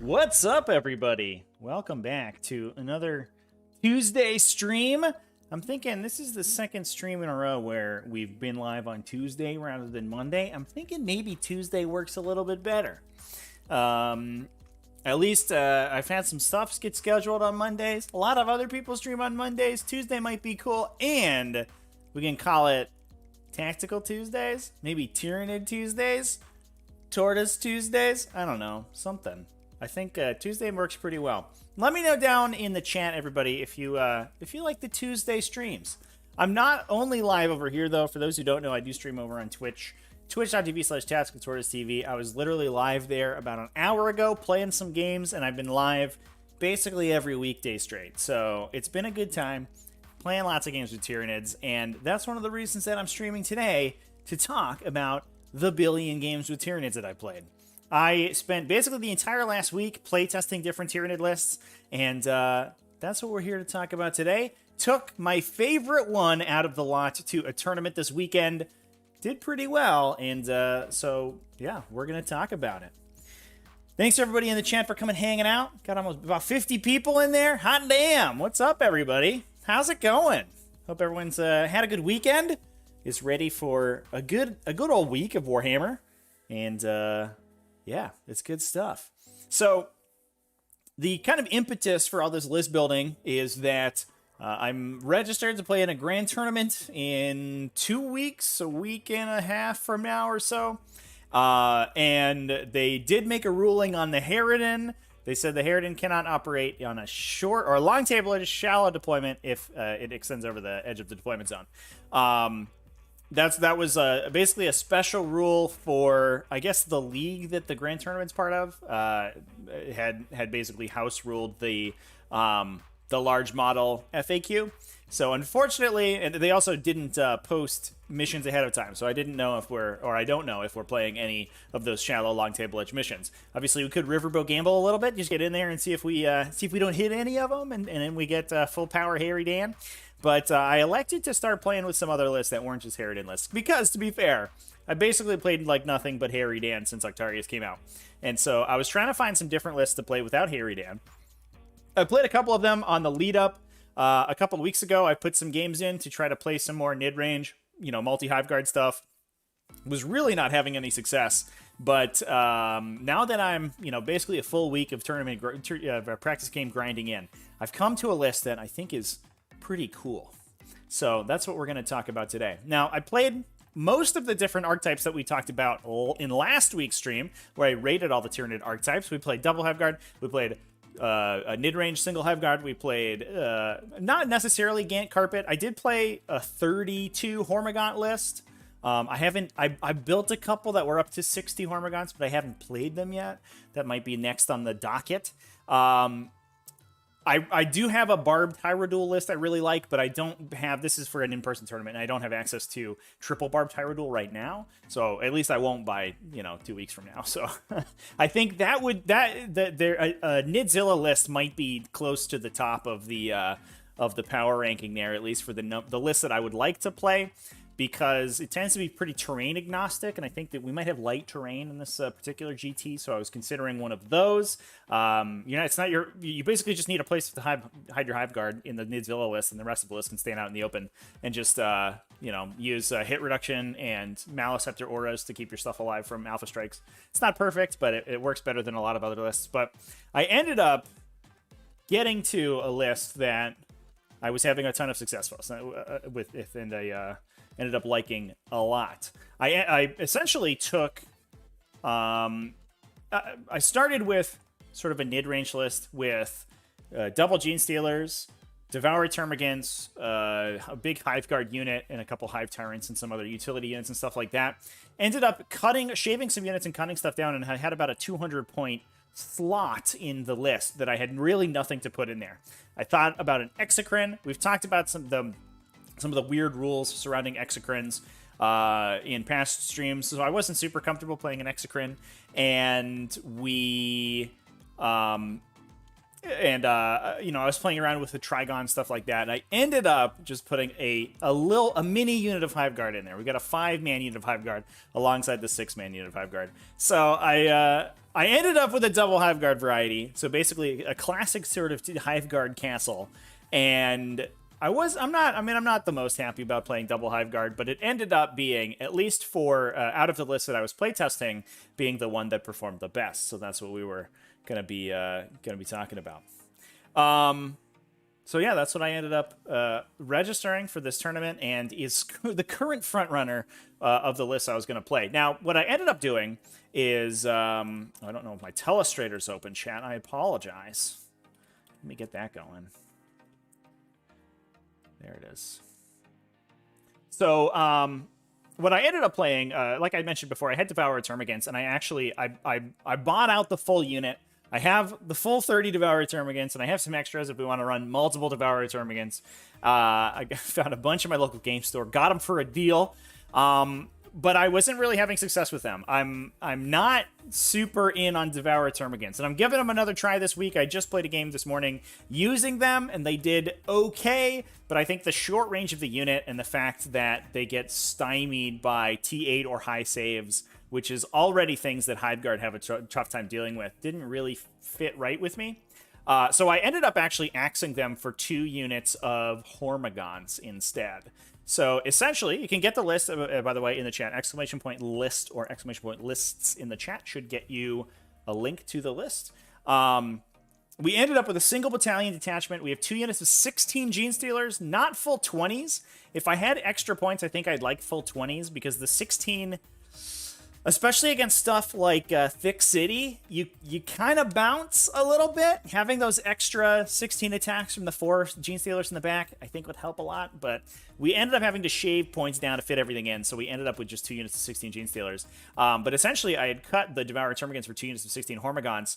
What's up, everybody? Welcome back to another Tuesday stream. I'm thinking this is the second stream in a row where we've been live on Tuesday rather than Monday. I'm thinking maybe Tuesday works a little bit better. At least I've had some stuff get scheduled on Mondays. A lot of other people stream on Mondays. Tuesday might be cool, and we can call it Tactical Tuesdays, maybe Tyranid Tuesdays, Tortoise Tuesdays. I don't know, something. I think Tuesday works pretty well. Let me know down in the chat, everybody, if you like the Tuesday streams. I'm not only live over here, though. For those who don't know, I do stream over on Twitch. Twitch.tv/tacticaltortoisetv. I was literally live there about an hour ago playing some games, and I've been live basically every weekday straight. So it's been a good time playing lots of games with Tyranids, and that's one of the reasons that I'm streaming today, to talk about the billion games with Tyranids that I played. I spent basically the entire last week playtesting different Tyranid lists, and that's what we're here to talk about today. Took my favorite one out of the lot to a tournament this weekend. Did pretty well, and so, yeah, we're going to talk about it. Thanks, everybody in the chat, for coming hanging out. Got almost about 50 people in there. Hot damn! What's up, everybody? How's it going? Hope everyone's had a good weekend. Is ready for a good old week of Warhammer, and yeah, it's good stuff. So the kind of impetus for all this list building is that I'm registered to play in a grand tournament in 2 weeks, a week and a half from now or so. And they did make a ruling on the Harridan. They said the Harridan cannot operate on a short or a long table or shallow deployment if it extends over the edge of the deployment zone. That was basically a special rule for, I guess, the league that the Grand Tournament's part of. Had basically house ruled the large model FAQ. So unfortunately, and they also didn't post missions ahead of time. So I don't know if we're playing any of those shallow long table edge missions. Obviously, we could riverboat gamble a little bit, just get in there and see if we don't hit any of them, and then we get full power Harry Dan. But I elected to start playing with some other lists that weren't just Harridan lists. Because, to be fair, I basically played like nothing but Harry Dan since Octarius came out. And so I was trying to find some different lists to play without Harry Dan. I played a couple of them on the lead up. A couple of weeks ago, I put some games in to try to play some more mid-range, multi-hive guard stuff. Was really not having any success. But now that I'm, basically a full week of tournament practice game grinding in, I've come to a list that I think is pretty cool. So that's what we're going to talk about today. Now, I played most of the different archetypes that we talked about in last week's stream, where I rated all the Tyranid archetypes. We played double hive guard. We played a mid-range single hive guard. We played not necessarily Gantt carpet. I did play a 32 Hormigaunt list. I built a couple that were up to 60 Hormigaunts, but I haven't played them yet. That might be next on the docket. I do have a barbed Hyrule list I really like, but I don't have, this is for an in-person tournament, and I don't have access to triple barbed Hyrule right now. So at least I won't by, 2 weeks from now. So I think a Nidzilla list might be close to the top of the power ranking there, at least for the list that I would like to play, because it tends to be pretty terrain agnostic, and I think that we might have light terrain in this particular GT, so I was considering one of those. It's not you basically just need a place to hide your hive guard in the Nidzilla list, and the rest of the list can stand out in the open, and just use hit reduction and Maliceptor auras to keep your stuff alive from alpha strikes. It's not perfect, but it works better than a lot of other lists. But I ended up getting to a list that I was having a ton of success with, and I ended up liking a lot. I essentially took, I started with sort of a mid-range list with double Gene Stealers, Devourer Termagants, a big Hive Guard unit, and a couple Hive Tyrants and some other utility units and stuff like that. Ended up shaving some units and cutting stuff down, and I had about a 200-point slot in the list that I had really nothing to put in there. I thought about an Exocrine. We've talked about some of the weird rules surrounding Exocrines in past streams, so I wasn't super comfortable playing an Exocrine, and I was playing around with the Trigon, stuff like that, and I ended up just putting a mini unit of Hive Guard in there. We got a 5-man unit of Hive Guard alongside the 6-man unit of Hive Guard. So I I ended up with a double Hive Guard variety. So basically a classic sort of Hive Guard castle. And I'm not the most happy about playing double Hive Guard, but it ended up being, at least for out of the list that I was playtesting, being the one that performed the best. So that's what we were gonna be talking about. So yeah, that's what I ended up registering for this tournament, and is the current front runner of the list I was gonna play. Now, what I ended up doing is I don't know if my Telestrator's open, chat. I apologize. Let me get that going. There it is. So, what I ended up playing, like I mentioned before, I had Devourer Termagants, and I bought out the full unit. I have the full 30 Devourer Termagants, and I have some extras if we want to run multiple Devourer Termagants. I found a bunch in my local game store, got them for a deal. But I wasn't really having success with them. I'm not super in on Devourer Termagants, and I'm giving them another try this week. I just played a game this morning using them, and they did okay, but I think the short range of the unit and the fact that they get stymied by T8 or high saves, which is already things that Hive Guard have a tough time dealing with, didn't really fit right with me. So I ended up actually axing them for 2 units of Hormigons instead. So essentially, you can get the list, by the way, in the chat. !list or !lists in the chat should get you a link to the list. We ended up with a single battalion detachment. We have 2 units of 16 Gene Stealers, not full 20s. If I had extra points, I think I'd like full 20s, because the 16, especially against stuff like Thick City, you kind of bounce a little bit. Having those extra 16 attacks from the 4 Gene Stealers in the back, I think would help a lot, but we ended up having to shave points down to fit everything in, so we ended up with just 2 units of 16 Gene Stealers. But essentially, I had cut the Devourer Termagants for 2 units of 16 Hormigons,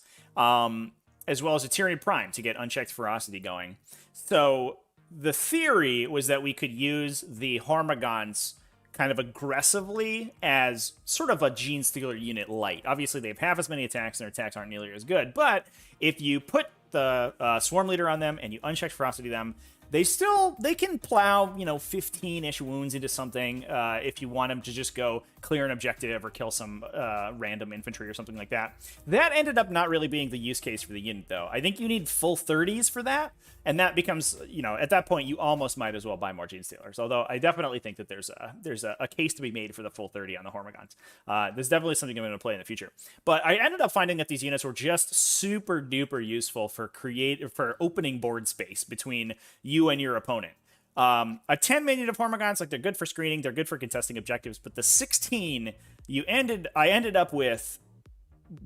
as well as a Tyranid Prime to get Unchecked Ferocity going. So the theory was that we could use the Hormigons kind of aggressively as sort of a Gene Stealer unit light. Obviously, they have half as many attacks, and their attacks aren't nearly as good. But if you put the Swarm Leader on them and you Unchecked Ferocity them, they can plow, 15-ish wounds into something if you want them to just go clear an objective or kill some random infantry or something like that. That ended up not really being the use case for the unit, though. I think you need full 30s for that, and that becomes, at that point, you almost might as well buy more Gene Stealers. Although I definitely think that there's a case to be made for the full 30 on the Hormigons. There's definitely something I'm going to play in the future. But I ended up finding that these units were just super duper useful for opening board space between you and your opponent. A 10 minion of Hormigons, they're good for screening, they're good for contesting objectives, but the 16, I ended up with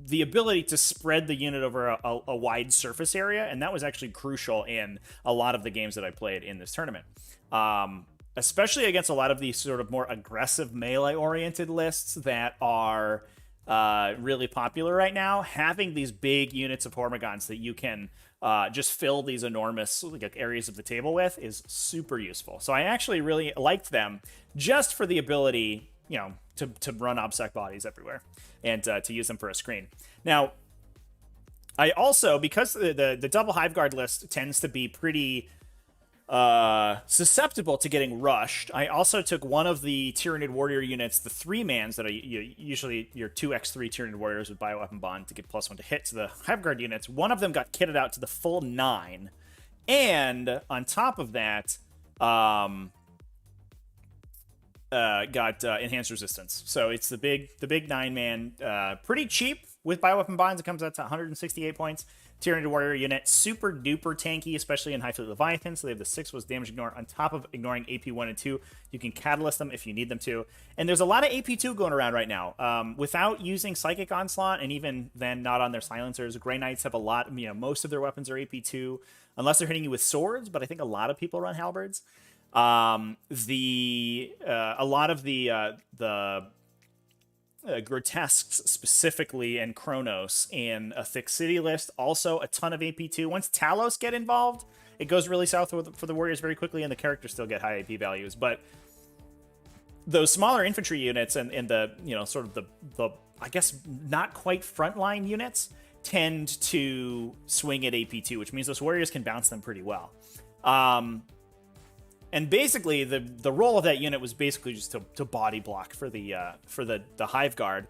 the ability to spread the unit over a wide surface area, and that was actually crucial in a lot of the games that I played in this tournament. Especially against a lot of these sort of more aggressive melee-oriented lists that are really popular right now. Having these big units of Hormigons that you can just fill these enormous areas of the table with is super useful. So I actually really liked them just for the ability, to run obsec bodies everywhere and to use them for a screen. Now, I also, because the double Hive Guard list tends to be pretty susceptible to getting rushed, I also took one of the Tyranid Warrior units, the 3-mans that usually your 2x3 Tyranid Warriors with Bioweapon Bond to get +1 to hit to the Hive Guard units. One of them got kitted out to the full 9, and on top of that, got enhanced resistance. So it's the big 9-man, pretty cheap with Bioweapon Bonds. It comes out to 168 points. Tyranid Warrior unit, super duper tanky, especially in High Fleet Leviathan. So they have the 6 was damage ignore on top of ignoring AP 1 and 2. You can catalyst them if you need them to. And there's a lot of AP 2 going around right now. Without using Psychic Onslaught, and even then not on their silencers, Grey Knights have a lot, most of their weapons are AP 2, unless they're hitting you with swords, but I think a lot of people run halberds. A lot of the grotesques specifically, and Chronos in a Thick City list, also a ton of AP2. Once Talos get involved, it goes really south for the Warriors very quickly, and the characters still get high AP values. But those smaller infantry units and the sort of the I guess not quite frontline units tend to swing at AP2, which means those Warriors can bounce them pretty well. And basically, the role of that unit was basically just to body block for the Hive Guard.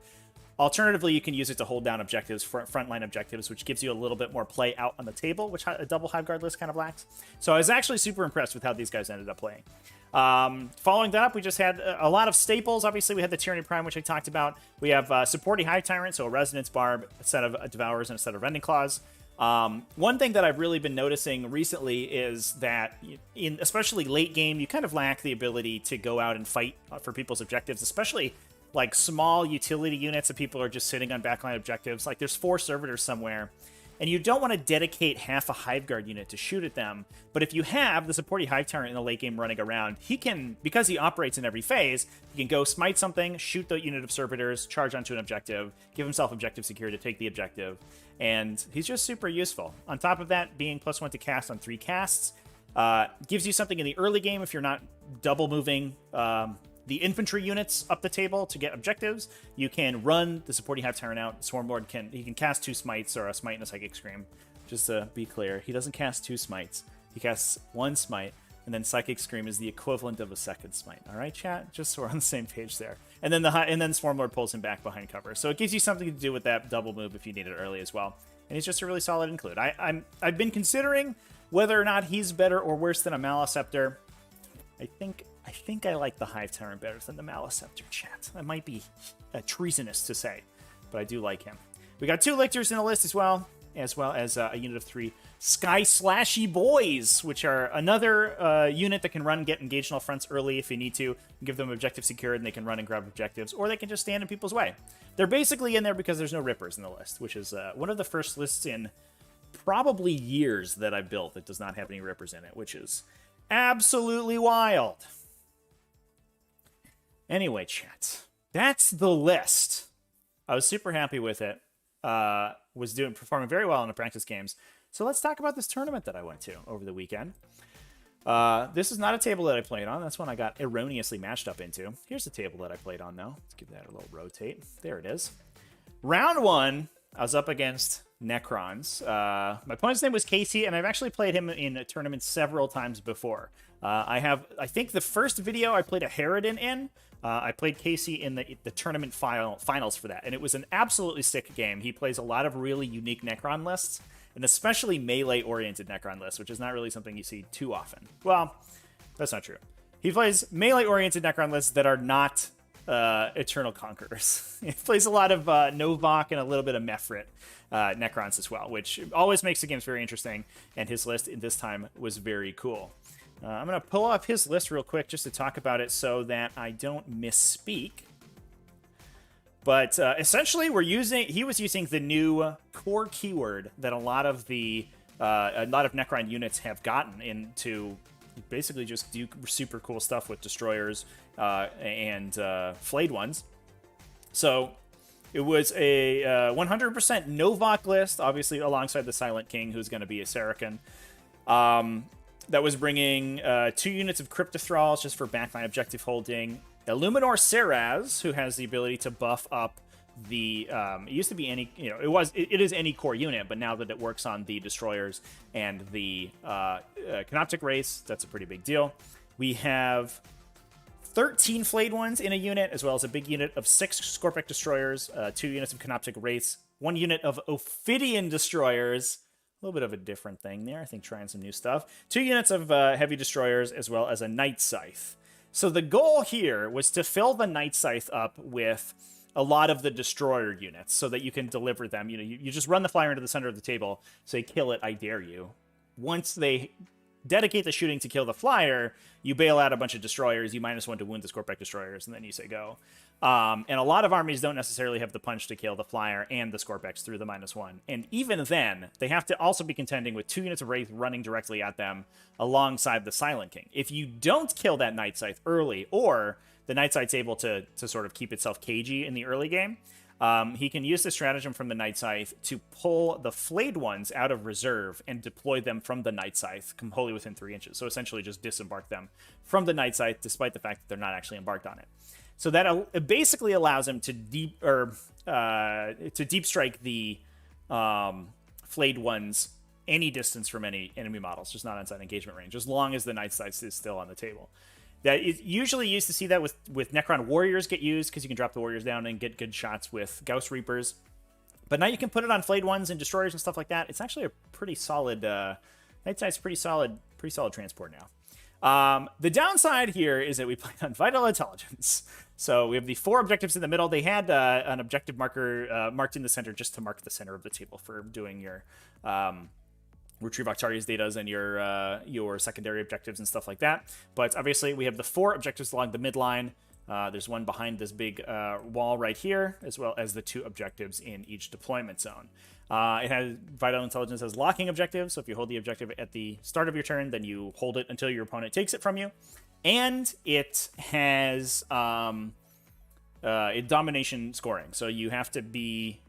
Alternatively, you can use it to hold down objectives, frontline objectives, which gives you a little bit more play out on the table, which a double Hive Guard list kind of lacks. So I was actually super impressed with how these guys ended up playing. Following that up, we just had a lot of staples. Obviously, we had the Tyranid Prime, which I talked about. We have supporting Hive Tyrant, so a Resonance Barb, a set of Devourers, and a set of Rending Claws. One thing that I've really been noticing recently is that in especially late game, you kind of lack the ability to go out and fight for people's objectives, especially like small utility units that people are just sitting on backline objectives. Like there's 4 servitors somewhere, and you don't want to dedicate half a Hive Guard unit to shoot at them. But if you have the supporting Hive Tyrant in the late game running around, he can, because he operates in every phase, he can go smite something, shoot the unit of servitors, charge onto an objective, give himself objective security to take the objective, and he's just super useful. On top of that, being +1 to cast on 3 casts, gives you something in the early game if you're not double moving the infantry units up the table to get objectives. You can run the supporting Hive Tyrant out. Swarmlord can cast 2 smites or a smite and a Psychic Scream. Just to be clear, he doesn't cast 2 smites. He casts 1 smite, and then Psychic Scream is the equivalent of a second smite. All right, chat? Just so we're on the same page there. And then Swarmlord pulls him back behind cover. So it gives you something to do with that double move if you need it early as well. And he's just a really solid include. I've been considering whether or not he's better or worse than a Maleceptor. I think I like the Hive Tyrant better than the Maleceptor, chat. That might be treasonous to say, but I do like him. We got 2 Lictors in the list as well as a unit of 3 Sky Slashy Boys, which are another unit that can run and get engaged in all fronts early if you need to. Give them objective secured, and they can run and grab objectives, or they can just stand in people's way. They're basically in there because there's no Rippers in the list, which is one of the first lists in probably years that I've built that does not have any Rippers in it, which is absolutely wild. Anyway, chat, that's the list. I was super happy with it. Was performing very well in the practice games. So let's talk about this tournament that I went to over the weekend. This is not a table that I played on. That's one I got erroneously matched up into. Here's the table that I played on, though. Let's give that a little rotate. There it is. Round 1, I was up against Necrons. My opponent's name was Casey, and I've actually played him in a tournament several times before. I think the first video I played a Harridan in, I played Casey in the tournament finals for that, and it was an absolutely sick game. He plays a lot of really unique Necron lists, and especially melee-oriented Necron lists, which is not really something you see too often. Well, that's not true. He plays melee-oriented Necron lists that are not Eternal Conquerors. He plays a lot of Novak and a little bit of Mefrit Necrons as well, which always makes the games very interesting, and his list in this time was very cool. I'm going to pull up his list real quick just to talk about it so that I don't misspeak. But essentially, he was using the new core keyword that a lot of Necron units have gotten into, basically just do super cool stuff with destroyers and flayed ones. So it was a 100% Novak list, obviously alongside the Silent King, who's going to be a Saracen. That was bringing 2 units of Cryptothralls just for backline objective holding. Illuminor Seraz, who has the ability to buff up the... it used to be any... it is any core unit, but now that it works on the Destroyers and the Canoptic Race, that's a pretty big deal. We have 13 Flayed Ones in a unit, as well as a big unit of 6 Scorpic Destroyers, 2 units of Canoptic Race, 1 unit of Ophidian Destroyers... A little bit of a different thing there. I think trying some new stuff. 2 units of heavy destroyers, as well as a Night Scythe. So the goal here was to fill the Night Scythe up with a lot of the destroyer units so that you can deliver them. You just run the flyer into the center of the table, say, kill it, I dare you. Once they dedicate the shooting to kill the flyer, you bail out a bunch of destroyers, you -1 to wound the Scorpic destroyers, and then you say go. And a lot of armies don't necessarily have the punch to kill the flyer and the Scorpex through the -1. And even then, they have to also be contending with 2 units of Wraith running directly at them alongside the Silent King. If you don't kill that Night Scythe early, or the Night Scythe's able to sort of keep itself cagey in the early game, he can use the stratagem from the Night Scythe to pull the Flayed Ones out of reserve and deploy them from the Night Scythe, wholly within 3 inches. So essentially just disembark them from the Night Scythe, despite the fact that they're not actually embarked on it. So that it basically allows him to deep strike the Flayed Ones any distance from any enemy models, just not inside engagement range, as long as the Night Scythe is still on the table. That is usually used to see that with Necron Warriors get used, because you can drop the Warriors down and get good shots with Gauss Reapers. But now you can put it on Flayed Ones and Destroyers and stuff like that. It's actually a pretty solid, Night Sight's pretty solid transport now. The downside here is that we play on Vital Intelligence. So we have the 4 objectives in the middle. They had an objective marker marked in the center just to mark the center of the table for doing your Retrieve Octarius datas and your secondary objectives and stuff like that. But obviously we have the 4 objectives along the midline. There's one behind this big wall right here, as well as the 2 objectives in each deployment zone. It has Vital Intelligence as locking objectives, so if you hold the objective at the start of your turn, then you hold it until your opponent takes it from you. And it has domination scoring, so you have to be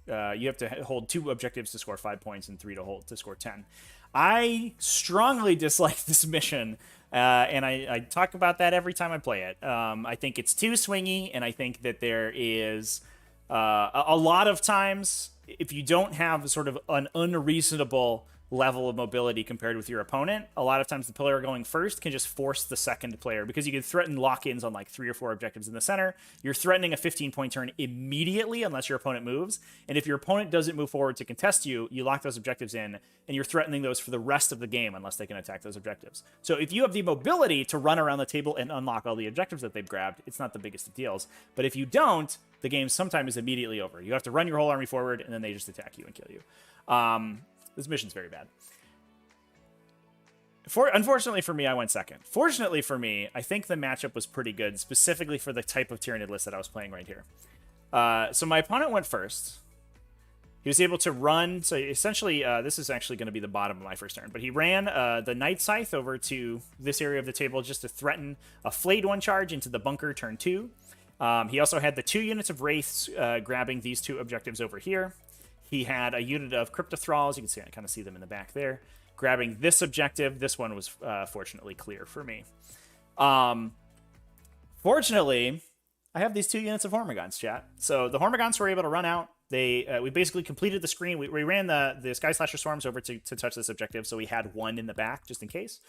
you have to hold 2 objectives to score 5 points and 3 to score 10. I strongly dislike this mission, and I talk about that every time I play it. I think it's too swingy, and I think that there is a lot of times, if you don't have sort of an unreasonable level of mobility compared with your opponent, a lot of times the player going first can just force the second player, because you can threaten lock-ins on like 3 or 4 objectives in the center. You're threatening a 15-point turn immediately unless your opponent moves, and if your opponent doesn't move forward to contest you, you lock those objectives in, and you're threatening those for the rest of the game unless they can attack those objectives. So if you have the mobility to run around the table and unlock all the objectives that they've grabbed, it's not the biggest of deals. But if you don't, the game sometimes is immediately over. You have to run your whole army forward, and then they just attack you and kill you. This mission's very bad. Unfortunately for me, I went second. Fortunately for me, I think the matchup was pretty good, specifically for the type of Tyranid list that I was playing right here. So my opponent went first. He was able to run, so essentially, this is actually going to be the bottom of my first turn, but he ran the Night Scythe over to this area of the table just to threaten a Flayed One charge into the bunker turn 2. He also had the 2 units of Wraiths grabbing these 2 objectives over here. He had a unit of Cryptothralls. You can see, I kind of see them in the back there, grabbing this objective. This one was fortunately clear for me. Fortunately, I have these 2 units of Hormagaunts, chat. So the Hormagaunts were able to run out. We basically completed the screen. We ran the Sky Slasher Swarms over to touch this objective, so we had 1 in the back just in case.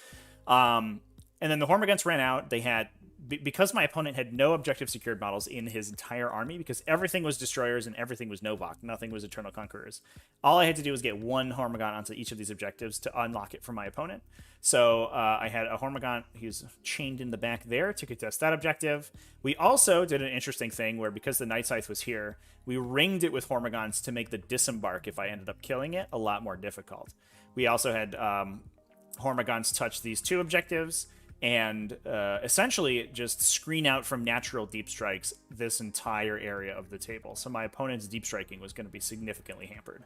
And then the Hormagaunts ran out. They had, because my opponent had no objective secured models in his entire army, because everything was Destroyers and everything was Novak, nothing was Eternal Conquerors. All I had to do was get 1 Hormagaunt onto each of these objectives to unlock it from my opponent. So I had a Hormagaunt who's chained in the back there to contest that objective. We also did an interesting thing where, because the Night Scythe was here, we ringed it with Hormagaunts to make the disembark, if I ended up killing it, a lot more difficult. We also had Hormagaunts touch these 2 objectives, and essentially just screen out from natural deep strikes this entire area of the table. So my opponent's deep striking was going to be significantly hampered.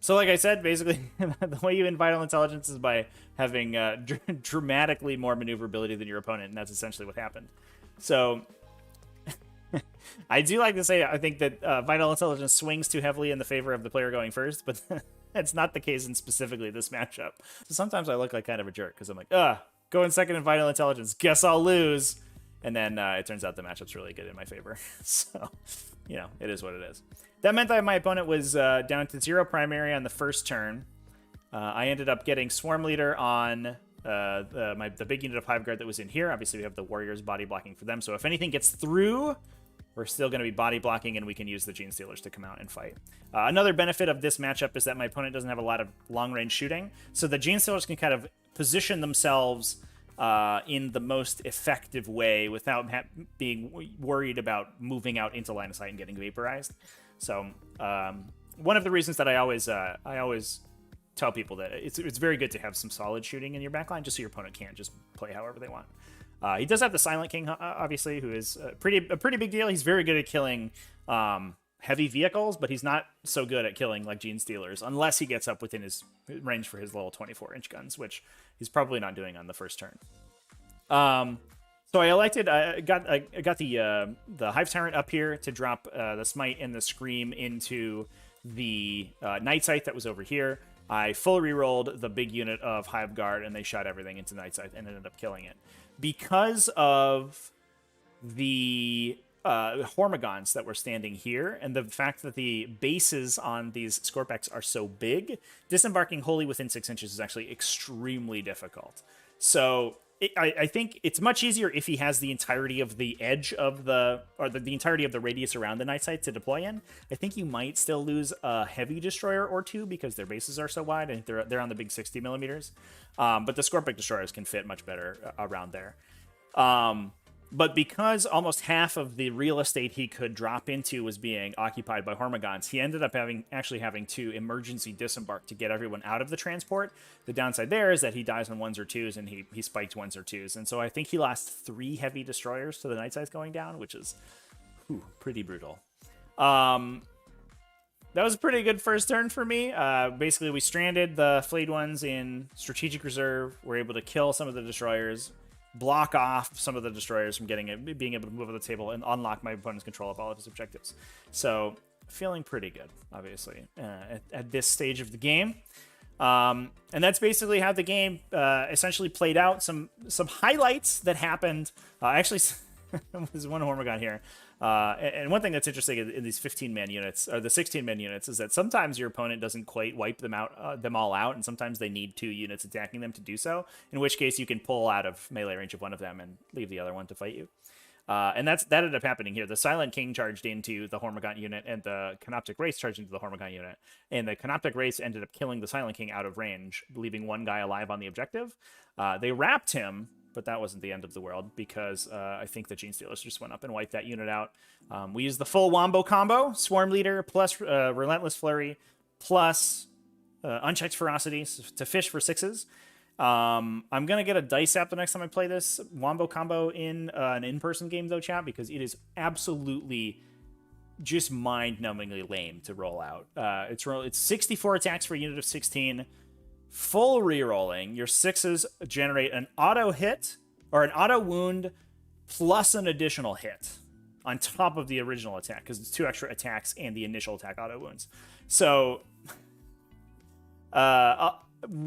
So like I said, basically, the way you win Vital Intelligence is by having dramatically more maneuverability than your opponent, and that's essentially what happened. So I do like to say, I think that Vital Intelligence swings too heavily in the favor of the player going first, but that's not the case in specifically this matchup. So sometimes I look like kind of a jerk, because I'm like, going second in Vital Intelligence, guess I'll lose. And then it turns out the matchup's really good in my favor. So, you know, it is what it is. That meant that my opponent was down to 0 primary on the first turn. I ended up getting Swarm Leader on the big unit of Hive Guard that was in here. Obviously, we have the Warriors body blocking for them. So if anything gets through, we're still going to be body blocking, and we can use the Gene Stealers to come out and fight. Another benefit of this matchup is that my opponent doesn't have a lot of long-range shooting, so the Gene Stealers can kind of position themselves in the most effective way without being worried about moving out into line of sight and getting vaporized. So one of the reasons that I always tell people that it's very good to have some solid shooting in your backline, just so your opponent can't just play however they want. He does have the Silent King, obviously, who is a pretty big deal. He's very good at killing heavy vehicles, but he's not so good at killing like Gene Stealers, unless he gets up within his range for his little 24-inch guns, which he's probably not doing on the first turn. So I elected, I got the Hive Tyrant up here to drop the Smite and the Scream into the Night Scythe that was over here. I full rerolled the big unit of Hive Guard, and they shot everything into Night Scythe and ended up killing it. Because of the Hormagaunts that were standing here, and the fact that the bases on these Scorpax are so big, disembarking wholly within 6 inches is actually extremely difficult. So I think it's much easier if he has the entirety of the edge of the entirety of the radius around the night sight to deploy in. I think you might still lose a heavy destroyer or two because their bases are so wide. I think they're on the big 60 millimeters, but the Scorpic destroyers can fit much better around there. But because almost half of the real estate he could drop into was being occupied by Hormagaunts, he ended up actually having to emergency disembark to get everyone out of the transport. The downside there is that he dies on 1s or 2s, and he spiked 1s or 2s. And so I think he lost 3 heavy destroyers to the night sights going down, which is pretty brutal. That was a pretty good first turn for me. Basically, we stranded the flayed ones in strategic reserve. We're able to kill some of the destroyers, block off some of the destroyers from being able to move on the table, and unlock my opponent's control of all of his objectives. So, feeling pretty good, obviously, at this stage of the game. And that's basically how the game essentially played out. Some highlights that happened. Actually, there's one Hormagaun here. And one thing that's interesting in these 15-man units, or the 16-man units, is that sometimes your opponent doesn't quite wipe them all out, and sometimes they need 2 units attacking them to do so, in which case you can pull out of melee range of one of them and leave the other one to fight you. And that ended up happening here. The Silent King charged into the Hormagaun unit, and the Canoptic Race charged into the Hormagaun unit. And the Canoptic Race ended up killing the Silent King out of range, leaving one guy alive on the objective. They wrapped him, but that wasn't the end of the world, because I think the Gene Stealers just went up and wiped that unit out. We used the full Wombo combo, Swarm Leader plus Relentless Flurry plus Unchecked Ferocity to fish for 6s. I'm going to get a dice app the next time I play this Wombo combo in an in-person game, though, chat, because it is absolutely just mind-numbingly lame to roll out. It's 64 attacks for a unit of 16. Full rerolling, your 6s generate an auto hit or an auto wound plus an additional hit on top of the original attack, because it's 2 extra attacks and the initial attack auto wounds. So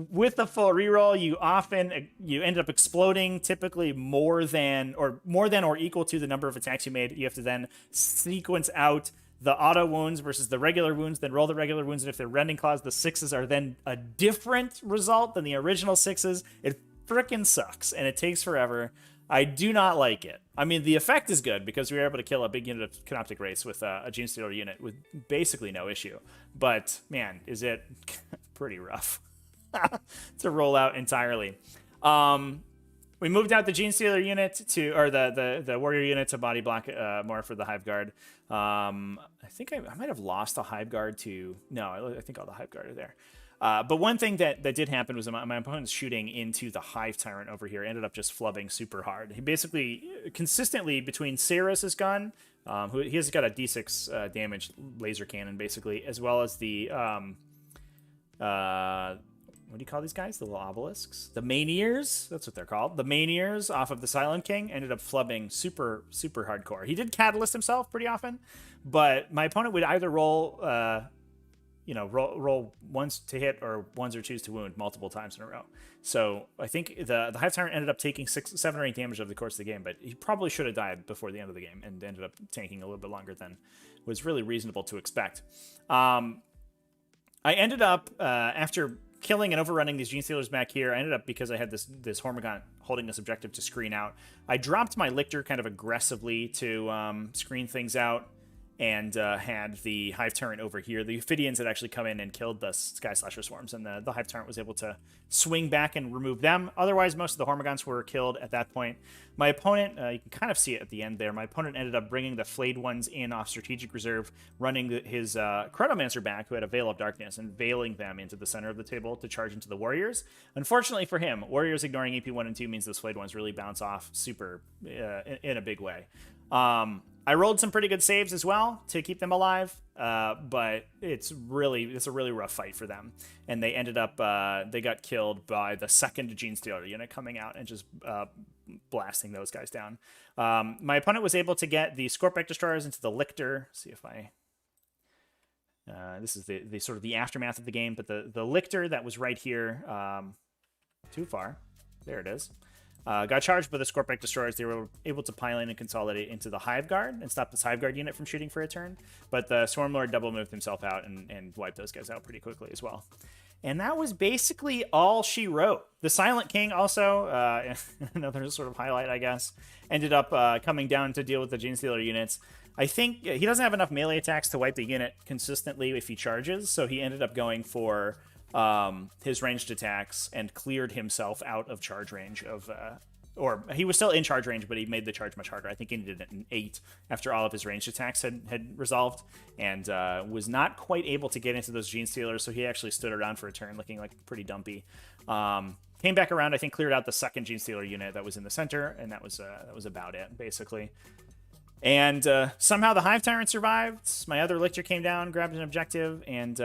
with the full reroll, you end up exploding typically more than or equal to the number of attacks you made. You have to then sequence out the auto wounds versus the regular wounds, then roll the regular wounds, and if they're rending claws, the 6s are then a different result than the original 6s. It frickin' sucks, and it takes forever. I do not like it. I mean, the effect is good, because we were able to kill a big unit of Canoptic Race with a Gene Stealer unit with basically no issue. But, man, is it pretty rough to roll out entirely. We moved out the Gene Stealer unit or the Warrior unit to body block more for the Hive Guard. I think I might have lost a Hive Guard to... No, I think all the Hive Guard are there. But one thing that did happen was my opponent's shooting into the Hive Tyrant over here ended up just flubbing super hard. He basically, consistently, between Saris's gun, he has got a D6 damage laser cannon, basically, as well as the... what do you call these guys? The little obelisks? The Maniers? That's what they're called. The Maniers off of the Silent King ended up flubbing super, super hardcore. He did Catalyst himself pretty often, but my opponent would either roll, roll 1s to hit or 1s or 2s to wound multiple times in a row. So I think the Hive Tyrant ended up taking 7 or 8 damage over the course of the game, but he probably should have died before the end of the game and ended up tanking a little bit longer than was really reasonable to expect. I ended up, after killing and overrunning these Gene Stealers back here, I ended up, because I had this Hormagaun holding this objective to screen out, I dropped my Lictor kind of aggressively to screen things out, and had the Hive Tyrant over here. The Ophidians had actually come in and killed the Sky Slasher Swarms, and the Hive Tyrant was able to swing back and remove them. Otherwise, most of the Hormagaunts were killed at that point. My opponent, you can kind of see it at the end there, my opponent ended up bringing the Flayed ones in off Strategic Reserve, running his Chronomancer back, who had a Veil of Darkness, and veiling them into the center of the table to charge into the Warriors. Unfortunately for him, Warriors ignoring AP 1 and 2 means those Flayed ones really bounce off super in a big way. I rolled some pretty good saves as well to keep them alive, but it's a really rough fight for them. And they ended up, they got killed by the second Gene Stealer unit coming out and just blasting those guys down. My opponent was able to get the Scorpic Destroyers into the Lictor. See if I... this is the sort of the aftermath of the game, but the Lictor that was right here, too far. There it is. Got charged by the Scorpic Destroyers. They were able to pile in and consolidate into the Hive Guard and stop this Hive Guard unit from shooting for a turn. But the Swarmlord double moved himself out and wiped those guys out pretty quickly as well. And that was basically all she wrote. The Silent King also, another sort of highlight, I guess, ended up coming down to deal with the Genestealer units. I think he doesn't have enough melee attacks to wipe the unit consistently if he charges, so he ended up going for his ranged attacks and cleared himself out of charge range of... or he was still in charge range, but he made the charge much harder. I think he did it in 8 after all of his ranged attacks had resolved, and was not quite able to get into those Genestealers, so he actually stood around for a turn looking like pretty dumpy. Came back around, I think cleared out the second Genestealer unit that was in the center, and that was about it, basically. And somehow the Hive Tyrant survived. My other Lictor came down, grabbed an objective, and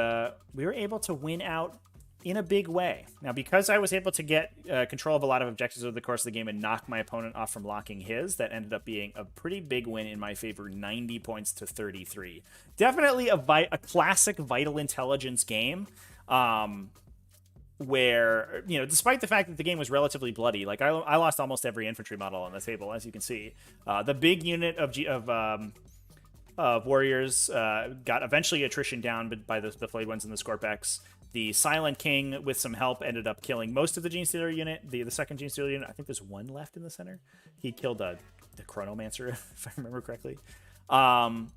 we were able to win out in a big way. Now, because I was able to get control of a lot of objectives over the course of the game and knock my opponent off from locking his, that ended up being a pretty big win in my favor, 90 points to 33. Definitely a classic Vital Intelligence game, where, you know, despite the fact that the game was relatively bloody, like I lost almost every infantry model on the table, as you can see. The big unit of warriors got eventually attrition down by the flayed ones and the Scorpex. The Silent King, with some help, ended up killing most of the Genestealer unit. The second Genestealer unit, I think there's one left in the center. He killed the Chronomancer, if I remember correctly. And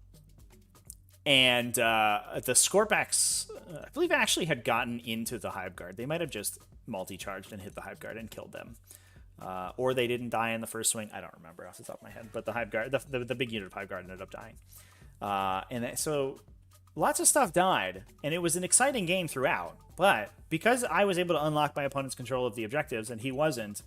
the Scorpex, I believe, actually had gotten into the Hive Guard. They might have just multi-charged and hit the Hive Guard and killed them. Or they didn't die in the first swing. I don't remember off the top of my head. But the Hive Guard, the big unit of Hive Guard ended up dying. So lots of stuff died, and it was an exciting game throughout. But because I was able to unlock my opponent's control of the objectives, and he wasn't,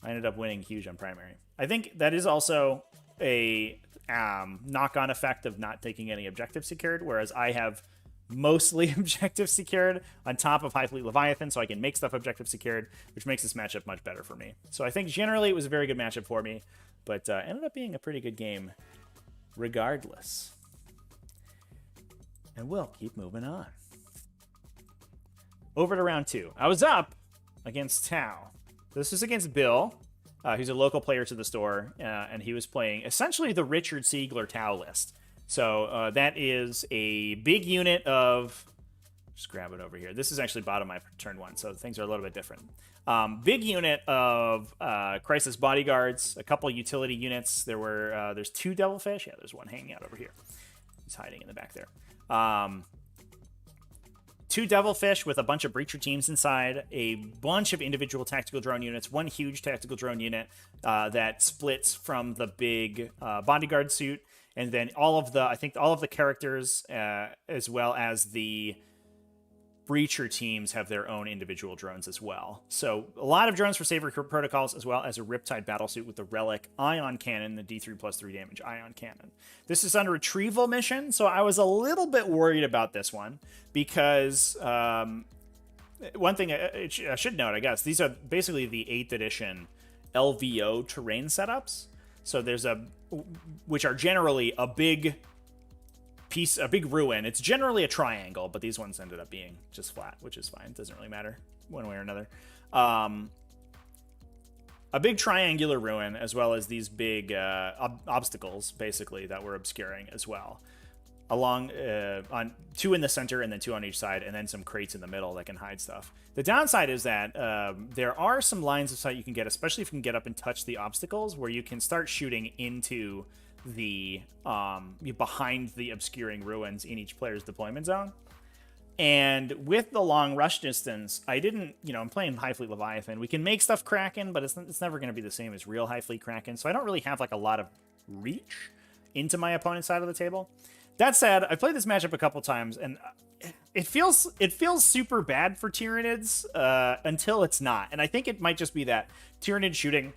I ended up winning huge on primary. I think that is also a knock-on effect of not taking any objectives secured, whereas I have mostly objectives secured on top of High Fleet Leviathan, so I can make stuff objective secured, which makes this matchup much better for me. So I think generally it was a very good matchup for me, but ended up being a pretty good game regardless. And we'll keep moving on. Over to round 2. I was up against Tau. This was against Bill, who's a local player to the store, and he was playing essentially the Richard Siegler Tau list. So that is a big unit of... Just grab it over here. This is actually bottom of my turn 1, so things are a little bit different. Big unit of Crisis Bodyguards, a couple utility units. There's 2 Devilfish. Yeah, there's one hanging out over here. He's hiding in the back there. 2 Devilfish with a bunch of Breacher teams inside, a bunch of individual tactical drone units, 1 huge tactical drone unit that splits from the big bodyguard suit, and then all of the characters as well as the Breacher teams have their own individual drones as well. So a lot of drones for Saber protocols, as well as a Riptide battlesuit with the Relic Ion Cannon, the D3 plus 3 damage Ion Cannon. This is on a retrieval mission, so I was a little bit worried about this one because one thing I should note, I guess, these are basically the 8th edition LVO terrain setups. So which are generally a big ruin. It's generally a triangle, but these ones ended up being just flat, which is fine. It doesn't really matter one way or another. A big triangular ruin, as well as these big obstacles, basically, that were obscuring as well. On 2 in the center and then 2 on each side, and then some crates in the middle that can hide stuff. The downside is that there are some lines of sight you can get, especially if you can get up and touch the obstacles, where you can start shooting into the behind the obscuring ruins in each player's deployment zone. And with the long rush distance, I'm playing High Fleet Leviathan. We can make stuff Kraken, but it's never going to be the same as real High Fleet Kraken, so I don't really have like a lot of reach into my opponent's side of the table. That said, I played this matchup a couple times, and it feels super bad for Tyranids until it's not. And I think it might just be that Tyranid shooting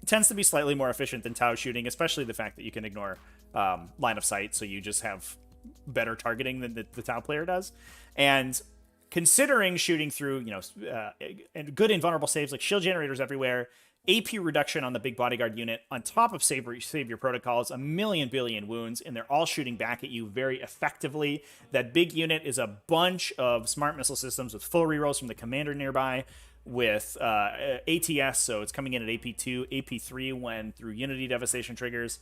tends to be slightly more efficient than Tau shooting, especially the fact that you can ignore line of sight, so you just have better targeting than the Tau player does. And considering shooting through, good invulnerable saves like shield generators everywhere, AP reduction on the big bodyguard unit, on top of Savior protocols, 1 billion wounds, and they're all shooting back at you very effectively. That big unit is a bunch of smart missile systems with full rerolls from the commander nearby, with ATS, so it's coming in at AP2, AP3 when through Unity Devastation triggers.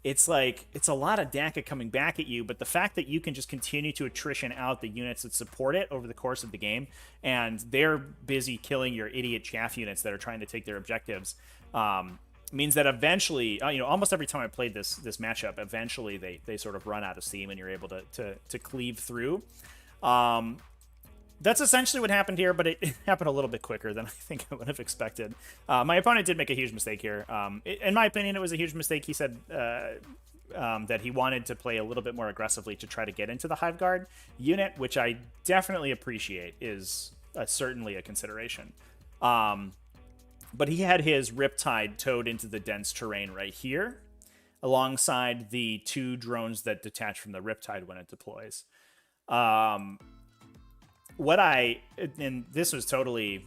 it's like it's a lot of DACA coming back at you, but the fact that you can just continue to attrition out the units that support it over the course of the game, and they're busy killing your idiot chaff units that are trying to take their objectives, means that eventually, almost every time I played this matchup, eventually they sort of run out of steam and you're able to cleave through. That's essentially what happened here, but it happened a little bit quicker than I think I would have expected. My opponent did make a huge mistake here. In my opinion, it was a huge mistake. He said that he wanted to play a little bit more aggressively to try to get into the Hive Guard unit, which I definitely appreciate is certainly a consideration. But he had his Riptide towed into the dense terrain right here, alongside the 2 drones that detach from the Riptide when it deploys. And this was totally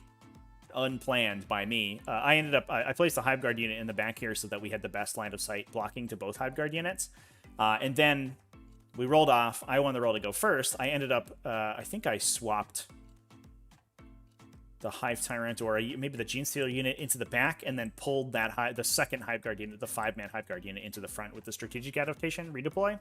unplanned by me. I placed the Hive Guard unit in the back here so that we had the best line of sight blocking to both Hive Guard units. And then we rolled off. I won the roll to go first. I ended up, I think I swapped the Hive Tyrant or maybe the Gene Stealer unit into the back and then pulled the second Hive Guard unit, the 5-man Hive Guard unit, into the front with the strategic adaptation redeploy.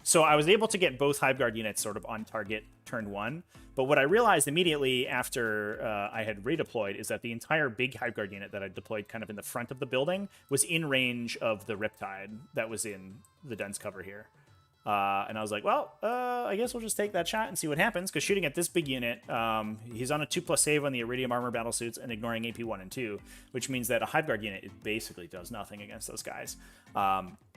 So I was able to get both Hive Guard units sort of on target turn 1. But what I realized immediately after I had redeployed is that the entire big Hive Guard unit that I deployed kind of in the front of the building was in range of the Riptide that was in the dense cover here. And I was like, well, I guess we'll just take that shot and see what happens, because shooting at this big unit, he's on a 2+ save on the Iridium Armor battlesuits and ignoring AP 1 and 2, which means that a Hive Guard unit basically does nothing against those guys.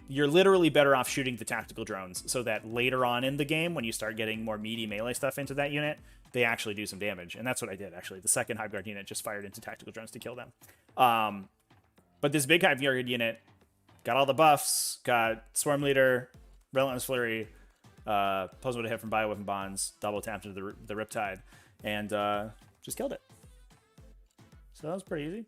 You're literally better off shooting the tactical drones so that later on in the game, when you start getting more meaty melee stuff into that unit, they actually do some damage. And that's what I did, actually. The second Hive Guard unit just fired into tactical drones to kill them. But this big Hive Guard unit got all the buffs, got Swarm Leader, Relentless Flurry, Puzzle to hit from bioweapon bonds, double tapped into the Riptide, and just killed it. So that was pretty easy.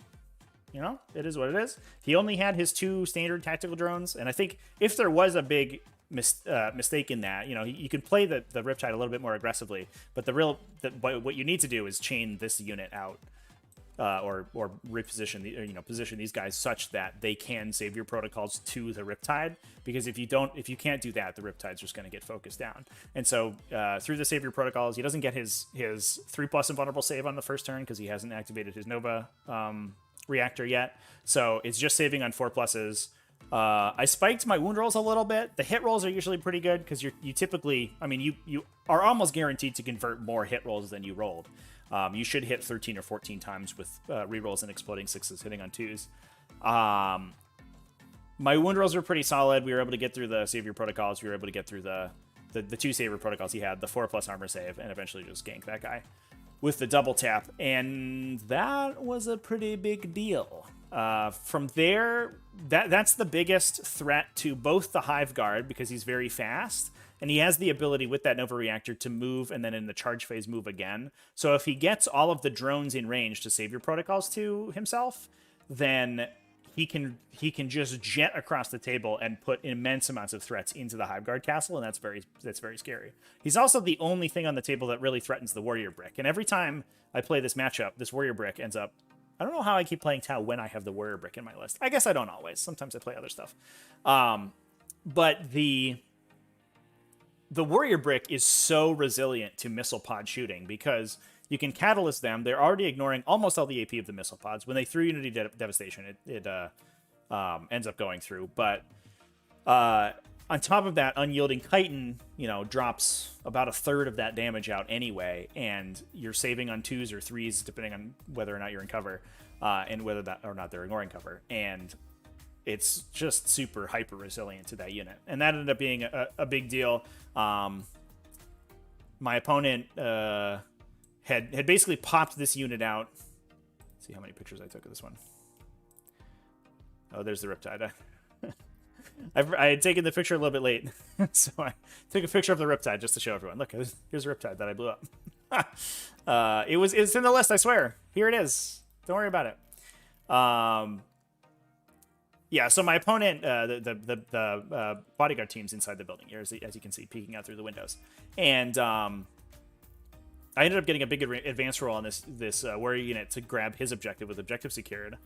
It is what it is. He only had his 2 standard tactical drones, and I think if there was a big mistake in that, you can play the Riptide a little bit more aggressively, but what you need to do is chain this unit out, or reposition position these guys such that they can save your protocols to the Riptide, because if you can't do that, the Riptide's just going to get focused down. And so through the savior protocols, he doesn't get his 3+ invulnerable save on the first turn because he hasn't activated his Nova reactor yet, so it's just saving on 4+. I spiked my wound rolls a little bit. The hit rolls are usually pretty good because you typically, you are almost guaranteed to convert more hit rolls than you rolled. You should hit 13 or 14 times with rerolls and exploding 6s hitting on 2s. My wound rolls were pretty solid. We were able to get through the savior protocols. We were able to get through the 2 savior protocols he had, the 4+ armor save, and eventually just gank that guy with the double tap, and that was a pretty big deal. From there, that's the biggest threat to both the Hive Guard, because he's very fast, and he has the ability with that Nova Reactor to move, and then in the charge phase move again. So if he gets all of the drones in range to save your protocols to himself, then he can just jet across the table and put immense amounts of threats into the Hive Guard castle, and that's very scary. He's also the only thing on the table that really threatens the Warrior Brick, and every time I play this matchup, this Warrior Brick ends up... I don't know how I keep playing Tau when I have the Warrior Brick in my list. I guess I don't always. Sometimes I play other stuff. But the Warrior Brick is so resilient to missile pod shooting because you can catalyst them. They're already ignoring almost all the AP of the missile pods. When they threw Unity Devastation, it ends up going through. But on top of that, Unyielding Chitin, drops about 1/3 of that damage out anyway, and you're saving on 2s or 3s, depending on whether or not you're in cover, and whether that or not they're ignoring cover. And it's just super hyper resilient to that unit. And that ended up being a big deal. My opponent had basically popped this unit out. Let's see how many pictures I took of this one. Oh, there's the Riptide. I had taken the picture a little bit late, so I took a picture of the Riptide just to show everyone. Look, here's a Riptide that I blew up. It's in the list, I swear. Here it is. Don't worry about it. Yeah, so my opponent, the bodyguard team's inside the building here, as you can see, peeking out through the windows. And I ended up getting a big advance roll on this warrior unit to grab his objective with objective secured.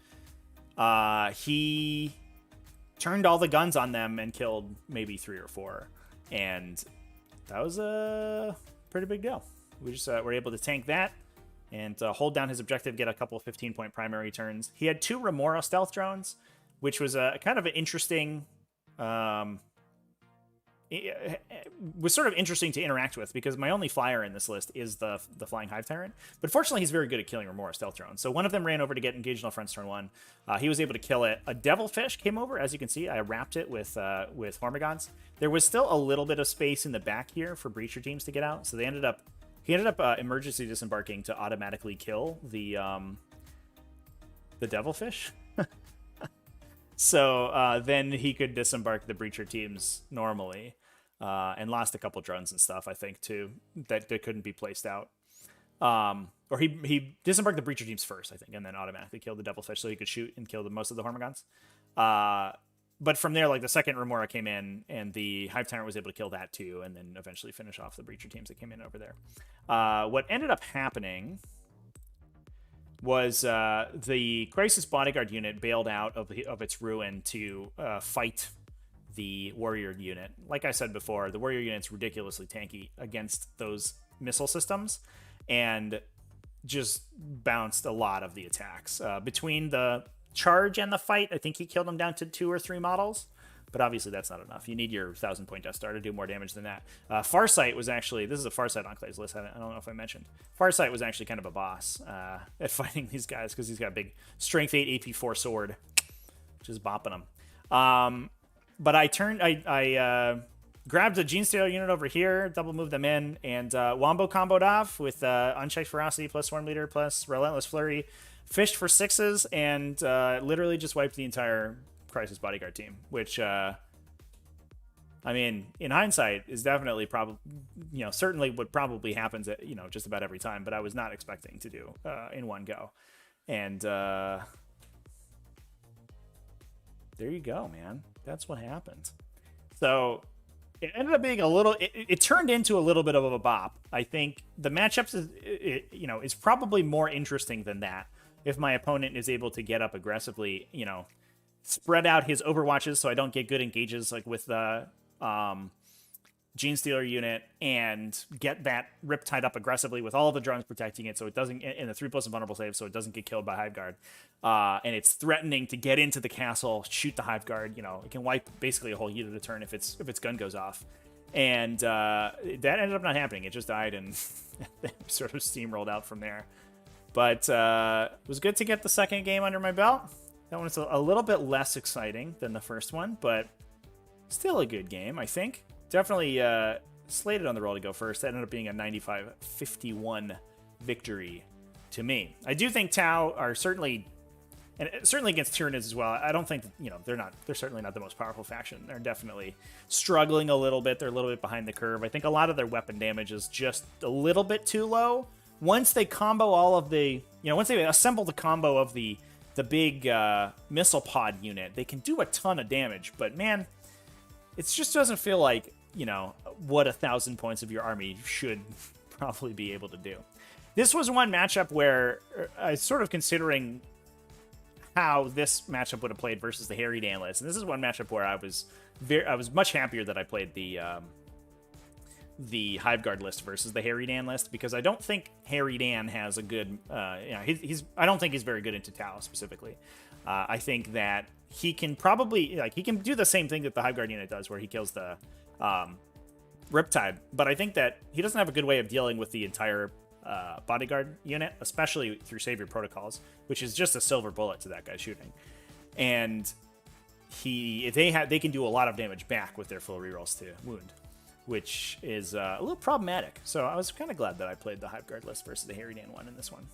He turned all the guns on them and killed maybe 3 or 4. And that was a pretty big deal. We just were able to tank that and hold down his objective, get a couple of 15-point primary turns. He had 2 Remora stealth drones, which was a kind of an interesting... it was sort of interesting to interact with, because my only flyer in this list is the Flying Hive Tyrant. But fortunately, he's very good at killing Remora stealth drones. So one of them ran over to get engaged on the front's turn 1. He was able to kill it. A Devilfish came over. As you can see, I wrapped it with Hormigons. There was still a little bit of space in the back here for breacher teams to get out. So he ended up emergency disembarking to automatically kill the Devilfish. So then he could disembark the breacher teams normally, and lost a couple drones and stuff, I think, too, that couldn't be placed out. Or he disembarked the breacher teams first, I think, and then automatically killed the Devilfish so he could shoot and kill most of the Hormigons. But from there, like, the second Remora came in, and the Hive Tyrant was able to kill that too, and then eventually finish off the breacher teams that came in over there. What ended up happening was the Crisis Bodyguard unit bailed out of its ruin to fight the Warrior unit. Like I said before, the Warrior unit's ridiculously tanky against those missile systems, and just bounced a lot of the attacks. Between the charge and the fight, I think he killed them down to 2 or 3 models. But obviously that's not enough. You need your 1,000-point Death Star to do more damage than that. Farsight was actually... This is a Farsight Enclave's list. I don't know if I mentioned. Farsight was actually kind of a boss at fighting these guys, because he's got a big Strength 8 AP4 sword. Just bopping them. But I grabbed a Genestealer unit over here, double moved them in, and Wombo comboed off with Unchecked Ferocity plus Swarm Leader plus Relentless Flurry. Fished for 6s, and literally just wiped the entire Crisis Bodyguard team, which I mean, in hindsight, is definitely certainly what probably happens at just about every time, but I was not expecting to do in one go. And there you go, man. That's what happened. So it ended up being it turned into a little bit of a bop. I think the matchups is probably more interesting than that if my opponent is able to get up aggressively, spread out his overwatches so I don't get good engages like with the Genestealer unit, and get that Riptide up aggressively with all the drones protecting it so it doesn't, in the 3+ invulnerable save, so it doesn't get killed by Hive Guard. And it's threatening to get into the castle, shoot the Hive Guard. It can wipe basically a whole unit a turn if its gun goes off. And that ended up not happening. It just died and sort of steamrolled out from there. But it was good to get the second game under my belt. That one's a little bit less exciting than the first one, but still a good game, I think. Definitely slated on the roll to go first. That ended up being a 95-51 victory to me. I do think Tau are certainly against Tyranids as well. I don't think, they're certainly not the most powerful faction. They're definitely struggling a little bit. They're a little bit behind the curve. I think a lot of their weapon damage is just a little bit too low. Once they combo all of the, once they assemble the combo of the big missile pod unit, they can do a ton of damage. But man, it just doesn't feel like, what 1,000 points of your army should probably be able to do. This was one matchup where I was sort of considering how this matchup would have played versus the Harry Dan list. And this is one matchup where I was much happier that I played the Hive Guard list versus the Harry Dan list, because I don't think Harry Dan has a good, I don't think he's very good into Tau specifically. I think that he can probably, he can do the same thing that the Hive Guard unit does, where he kills the Riptide, but I think that he doesn't have a good way of dealing with the entire bodyguard unit, especially through Savior Protocols, which is just a silver bullet to that guy shooting. And they can do a lot of damage back with their full rerolls to wound, which is a little problematic. So I was kind of glad that I played the Hive Guard list versus the Harry Dan one in this one.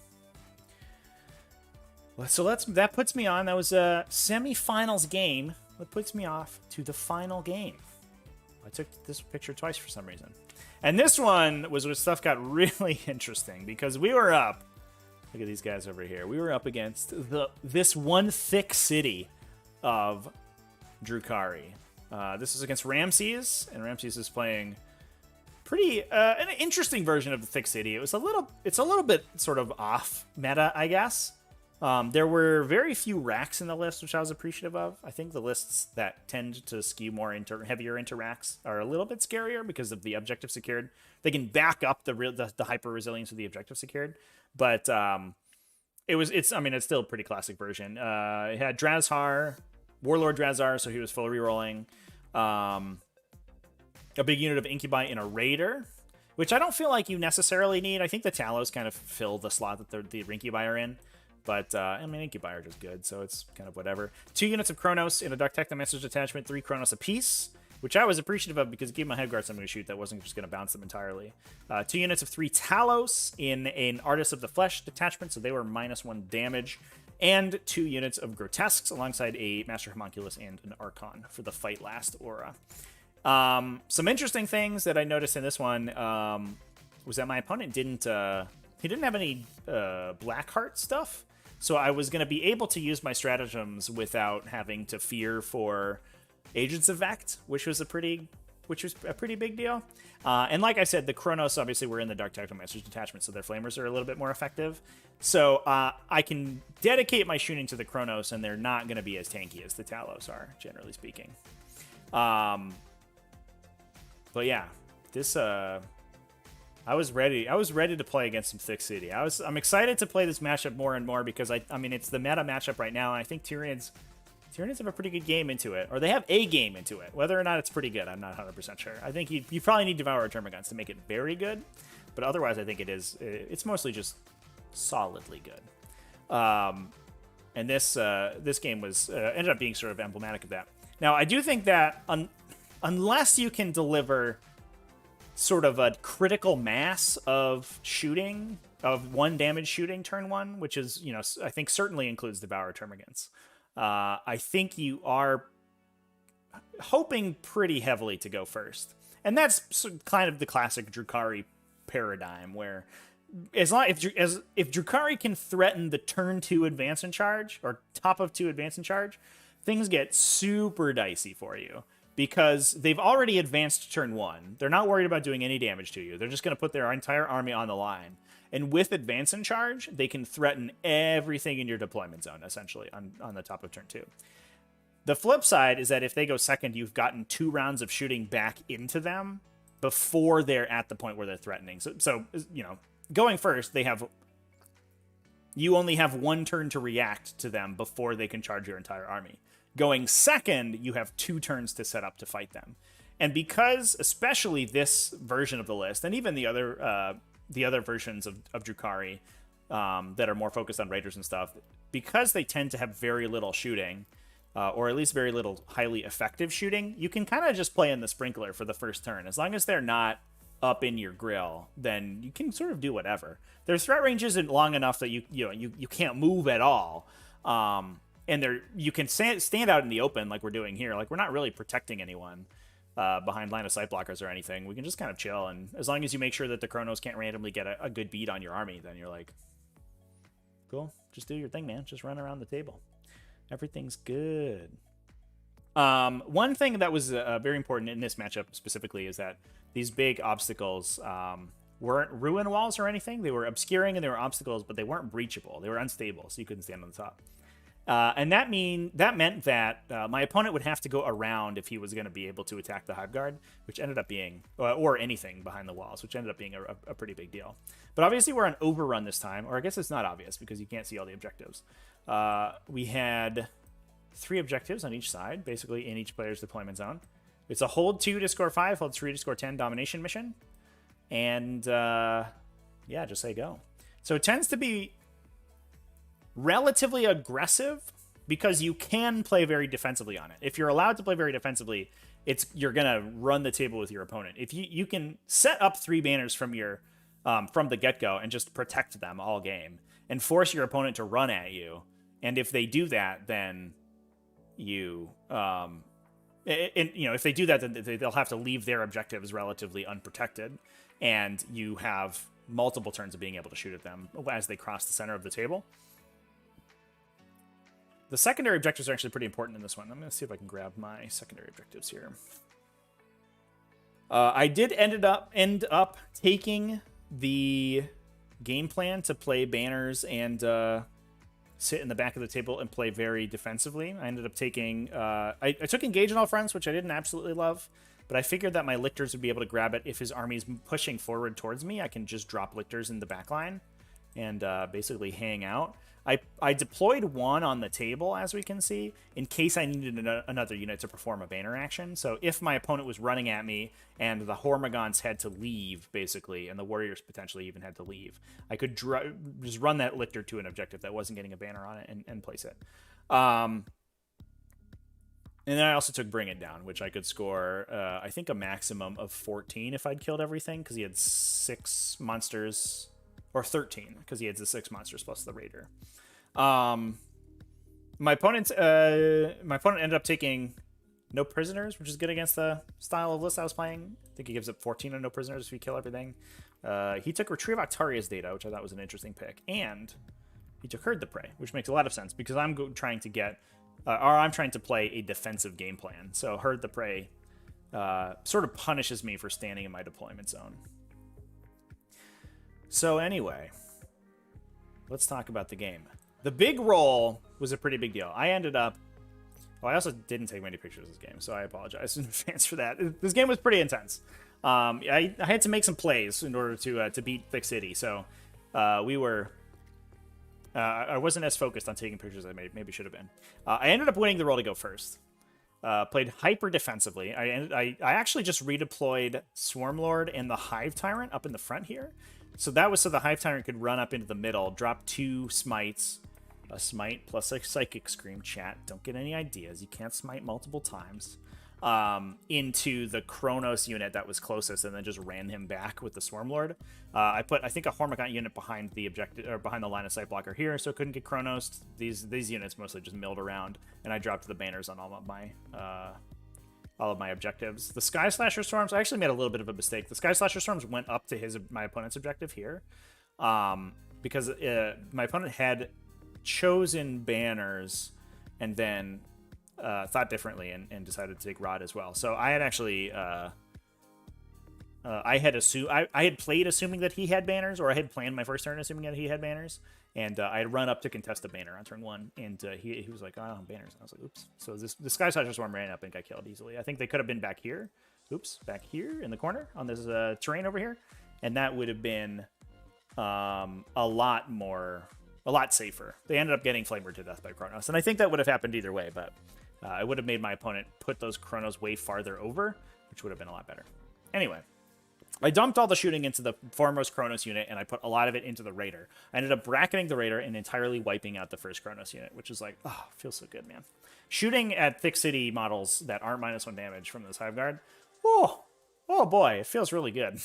So that puts me on. That was a semifinals game. That puts me off to the final game. I took this picture twice for some reason. And this one was where stuff got really interesting, because we were up. Look at these guys over here. We were up against this one thick city of Drukhari. This is against Ramses, and Ramses is playing pretty an interesting version of the thick city. It's a little bit sort of off meta, I guess. There were very few racks in the list, which I was appreciative of. I think the lists that tend to skew more heavier into racks are a little bit scarier because of the objective secured. They can back up the hyper resilience of the objective secured, but it's still a pretty classic version. It had Drazhar, Warlord Drazhar, so he was full rerolling. A big unit of Incubi in a Raider, which I don't feel like you necessarily need. I think the Talos kind of fill the slot that the Incubi are in. But, Incubi are just good, so it's kind of whatever. 2 units of Kronos in a Duck Tech Message Detachment, 3 Kronos apiece, which I was appreciative of because it gave my Headguard something to shoot that wasn't just going to bounce them entirely. 2 units of 3 Talos in an Artist of the Flesh detachment, so they were -1 damage. And 2 units of Grotesques alongside a Master Homunculus and an Archon for the Fight Last aura. Some interesting things that I noticed in this one was that my opponent didn't have any Blackheart stuff. So I was going to be able to use my stratagems without having to fear for Agents of Vect, which was a pretty big deal. And like I said, the Kronos obviously were in the Dark Tactical Masters detachment, so their flamers are a little bit more effective. So I can dedicate my shooting to the Kronos, and they're not going to be as tanky as the Talos are, generally speaking. But yeah, this I was ready to play against some thick city. I'm excited to play this matchup more and more because it's the meta matchup right now, and I think Tyranids have a pretty good game into it, or they have a game into it. Whether or not it's pretty good, I'm not 100% sure. I think you probably need Devourer Termagants to make it very good, but otherwise I think it's mostly just solidly good. And this game was ended up being sort of emblematic of that. Now I do think that unless you can deliver sort of a critical mass of shooting, of 1 damage shooting turn 1, which is, I think certainly includes Devourer Termagants. I think you are hoping pretty heavily to go first. And that's kind of the classic Drukhari paradigm, where if Drukhari can threaten the turn 2 advance and charge, or top of 2 advance and charge, things get super dicey for you. Because they've already advanced turn 1. They're not worried about doing any damage to you. They're just going to put their entire army on the line. And with advance and charge, they can threaten everything in your deployment zone, essentially, on the top of turn 2. The flip side is that if they go second, you've gotten 2 rounds of shooting back into them before they're at the point where they're threatening. So going first, you only have 1 turn to react to them before they can charge your entire army. Going second, you have 2 turns to set up to fight them. And because, especially this version of the list, and even the other versions of Drukhari that are more focused on raiders and stuff, because they tend to have very little shooting, or at least very little highly effective shooting, you can kind of just play in the sprinkler for the first turn. As long as they're not up in your grill, then you can sort of do whatever. Their threat range isn't long enough that you can't move at all. And you can stand out in the open like we're doing here. Like, we're not really protecting anyone behind line of sight blockers or anything. We can just kind of chill. And as long as you make sure that the Kronos can't randomly get a good beat on your army, then you're like, cool, just do your thing, man. Just run around the table. Everything's good. One thing that was very important in this matchup specifically is that these big obstacles weren't ruin walls or anything. They were obscuring and they were obstacles, but they weren't breachable. They were unstable, so you couldn't stand on the top. And that meant that my opponent would have to go around if he was going to be able to attack the Hive Guard, which ended up being, or anything behind the walls, which ended up being a pretty big deal. But obviously we're on overrun this time, or I guess it's not obvious because you can't see all the objectives. We had 3 objectives on each side, basically in each player's deployment zone. It's a hold 2 to score 5, hold 3 to score 10 domination mission. And yeah, just say go. So it tends to be relatively aggressive because you can play very defensively on it. If you're allowed to play very defensively, you're gonna run the table with your opponent. If you can set up 3 banners from the get-go and just protect them all game and force your opponent to run at you, and if they do that, then if they do that, then they'll have to leave their objectives relatively unprotected, and you have multiple turns of being able to shoot at them as they cross the center of the table. The secondary objectives are actually pretty important in this one. I'm going to see if I can grab my secondary objectives here. I did end up taking the game plan to play banners and sit in the back of the table and play very defensively. I ended up taking... I took Engage on All Fronts, which I didn't absolutely love, but I figured that my Lictors would be able to grab it if his army's pushing forward towards me. I can just drop Lictors in the back line and basically hang out. I deployed one on the table, as we can see, in case I needed another unit to perform a banner action. So if my opponent was running at me and the Hormagaunts had to leave, basically, and the Warriors potentially even had to leave, I could just run that Lictor to an objective that wasn't getting a banner on it and place it. And then I also took Bring It Down, which I could score, I think, a maximum of 14 if I'd killed everything, because he had 6 monsters, or 13, because he had the 6 monsters plus the Raider. My opponent ended up taking no prisoners, which is good against the style of list I was playing. I think he gives up 14 on no prisoners if you kill everything. He took Retrieve Octaria's Data, which I thought was an interesting pick, and he took Herd the Prey, which makes a lot of sense because I'm trying to get, or I'm trying to play a defensive game plan. So Herd the Prey sort of punishes me for standing in my deployment zone. So anyway, let's talk about the game. The big roll was a pretty big deal. I ended up... Well, I also didn't take many pictures of this game, so I apologize in advance for that. This game was pretty intense. I had to make some plays in order to beat Thick City, so we were... I wasn't as focused on taking pictures as I maybe should have been. I ended up winning the roll to go first. Played hyper defensively. I actually just redeployed Swarmlord and the Hive Tyrant up in the front here. So that was so the Hive Tyrant could run up into the middle, drop 2 smites, a smite plus a Psychic Scream. Chat, don't get any ideas. You can't smite multiple times. Into the Kronos unit that was closest, and then just ran him back with the Swarmlord. I put, I think, a Hormagaunt unit behind the objective, or behind the line of sight blocker here, so it couldn't get Kronos. These units mostly just milled around, and I dropped the banners on all of my objectives. The Sky Slasher Storms, I actually made a little bit of a mistake. The Sky Slasher Storms went up to my opponent's objective here, because my opponent had chosen banners and then thought differently and decided to take Rod as well. So I had actually I had played assuming that he had banners, or I had planned my first turn assuming that he had banners, and I had run up to contest a banner on turn 1, and he was like, "Oh, I don't have banners." And I was like, "Oops." So the Sky Slasher Swarm ran up and got killed easily. I think they could have been back here. Oops, back here in the corner on this terrain over here, and that would have been a lot safer. They ended up getting flamered to death by Kronos, and I think that would have happened either way, but I would have made my opponent put those Kronos way farther over, which would have been a lot better. Anyway, I dumped all the shooting into the foremost Kronos unit, and I put a lot of it into the Raider. I ended up bracketing the Raider and entirely wiping out the first Kronos unit, which is like, oh, feels so good, man. Shooting at Thick City models that aren't -1 damage from this Hive Guard, oh boy, it feels really good.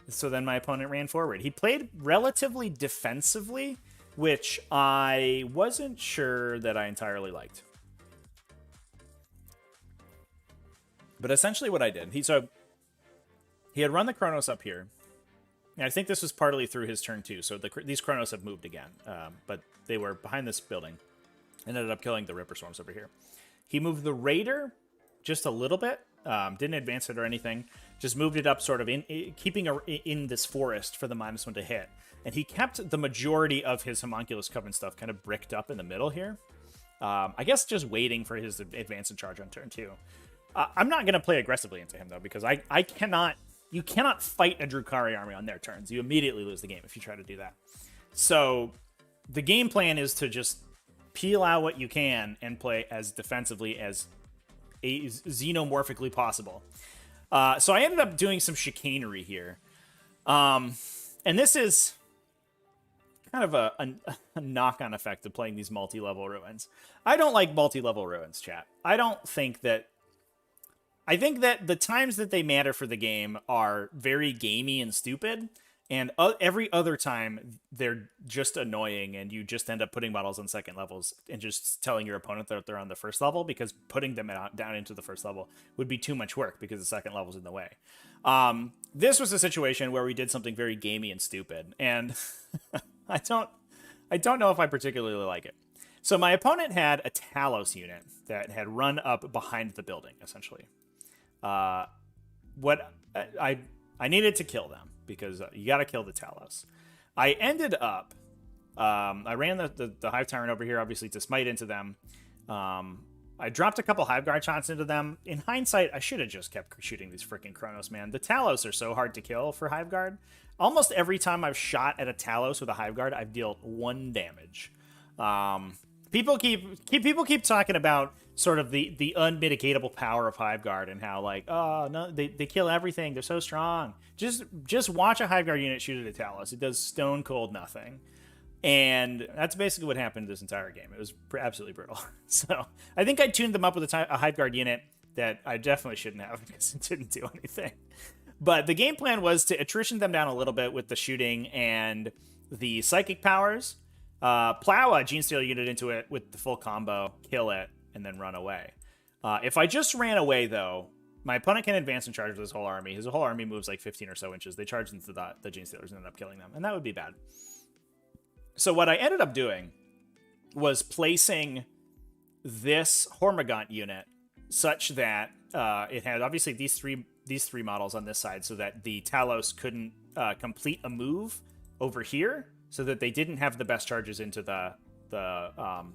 So then my opponent ran forward. He played relatively defensively, which I wasn't sure that I entirely liked. But essentially what I did, he had run the Kronos up here, and I think this was partly through his turn too, so these Kronos have moved again, but they were behind this building, and ended up killing the Ripper Swarms over here. He moved the Raider just a little bit, didn't advance it or anything, just moved it up sort of keeping in this forest for the -1 to hit. And he kept the majority of his Homunculus Coven stuff kind of bricked up in the middle here. I guess just waiting for his advance and charge on turn 2. I'm not going to play aggressively into him, though, because you cannot fight a Drukhari army on their turns. You immediately lose the game if you try to do that. So the game plan is to just peel out what you can and play as defensively as xenomorphically possible. So I ended up doing some chicanery here. And this is kind of a knock-on effect of playing these multi-level ruins. I don't like multi-level ruins, chat. I think that the times that they matter for the game are very gamey and stupid, and every other time they're just annoying, and you just end up putting models on second levels and just telling your opponent that they're on the first level, because putting them down into the first level would be too much work because the second level's in the way. This was a situation where we did something very gamey and stupid, and I don't know if I particularly like it. So my opponent had a Talos unit that had run up behind the building, essentially. I I needed to kill them because you got to kill the Talos. I ended up, I ran the Hive Tyrant over here, obviously, to smite into them. I dropped a couple Hive Guard shots into them. In hindsight, I should have just kept shooting these freaking Chronos, man. The Talos are so hard to kill for Hive Guard. Almost every time I've shot at a Talos with a Hive Guard, I've dealt 1 damage. People keep talking about sort of the unmitigatable power of Hive Guard and how, like, oh no, they kill everything, they're so strong. Just watch a Hive Guard unit shoot at a Talos. It does stone cold nothing. And that's basically what happened this entire game. It was absolutely brutal. So I think I tuned them up with a Hive Guard unit that I definitely shouldn't have because it didn't do anything. But the game plan was to attrition them down a little bit with the shooting and the psychic powers, plow a Genestealer unit into it with the full combo, kill it, and then run away. If I just ran away, though, my opponent can advance and charge with his whole army. His whole army moves like 15 or so inches. They charge into the Genestealers and end up killing them, and that would be bad. So what I ended up doing was placing this Hormagaunt unit such that it had obviously these three models on this side, so that the Talos couldn't complete a move over here, so that they didn't have the best charges into the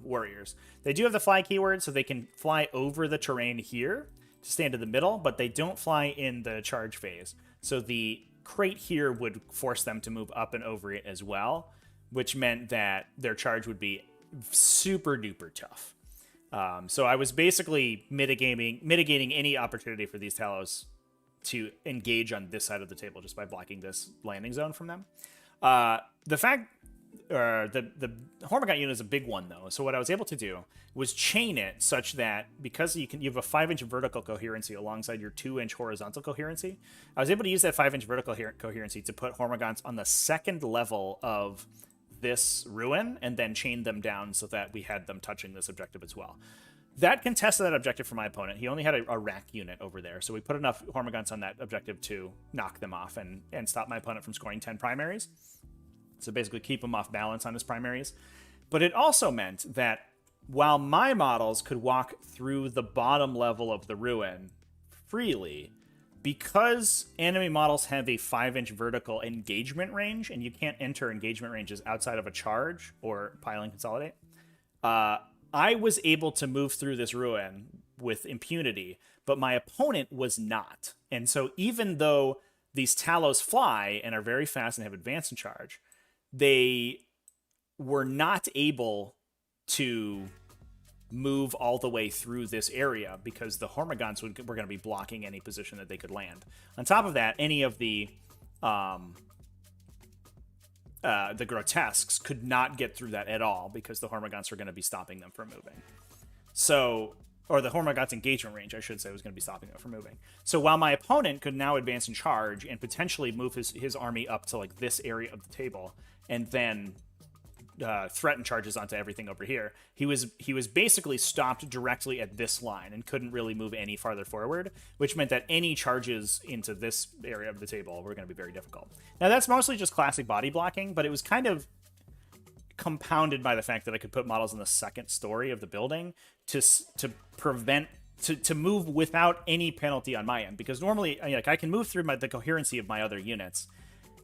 warriors. They do have the fly keyword, so they can fly over the terrain here to stand in the middle, but they don't fly in the charge phase. So the crate here would force them to move up and over it as well, which meant that their charge would be super duper tough. So I was basically mitigating any opportunity for these Talos to engage on this side of the table just by blocking this landing zone from them. The Hormagaunt unit is a big one, though. So what I was able to do was chain it such that because you have a 5-inch vertical coherency alongside your 2-inch horizontal coherency, I was able to use that 5-inch vertical coherency to put Hormagaunts on the second level of this ruin and then chain them down so that we had them touching this objective as well. That contested that objective for my opponent. He only had a rack unit over there, so we put enough Hormagaunts on that objective to knock them off and stop my opponent from scoring 10 primaries. So basically keep him off balance on his primaries. But it also meant that while my models could walk through the bottom level of the ruin freely, because enemy models have a 5-inch vertical engagement range, and you can't enter engagement ranges outside of a charge or pile and consolidate, I was able to move through this ruin with impunity, but my opponent was not. And so even though these Talos fly and are very fast and have advance and charge, they were not able to move all the way through this area because the Hormagaunts were going to be blocking any position that they could land. On top of that, any of the Grotesques could not get through that at all because the Hormagaunts were going to be stopping them from moving. So, or the Hormagaunts engagement range, I should say, was going to be stopping them from moving. So while my opponent could now advance and charge and potentially move his army up to like this area of the table and then threaten charges onto everything over here, he was basically stopped directly at this line and couldn't really move any farther forward, which meant that any charges into this area of the table were going to be very difficult. Now that's mostly just classic body blocking, but it was kind of compounded by the fact that I could put models in the second story of the building to prevent to move without any penalty on my end, because normally I can move through the coherency of my other units.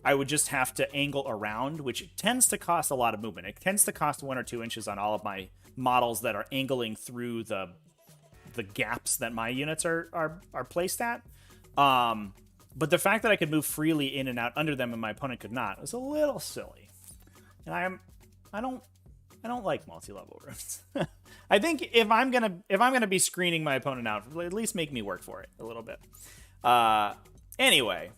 I would just have to angle around, which tends to cost a lot of movement. It tends to cost 1 or 2 inches on all of my models that are angling through the gaps that my units are placed at. But the fact that I could move freely in and out under them and my opponent could not was a little silly. And I don't like multi-level rooms. I think if I'm gonna be screening my opponent out, at least make me work for it a little bit. Anyway.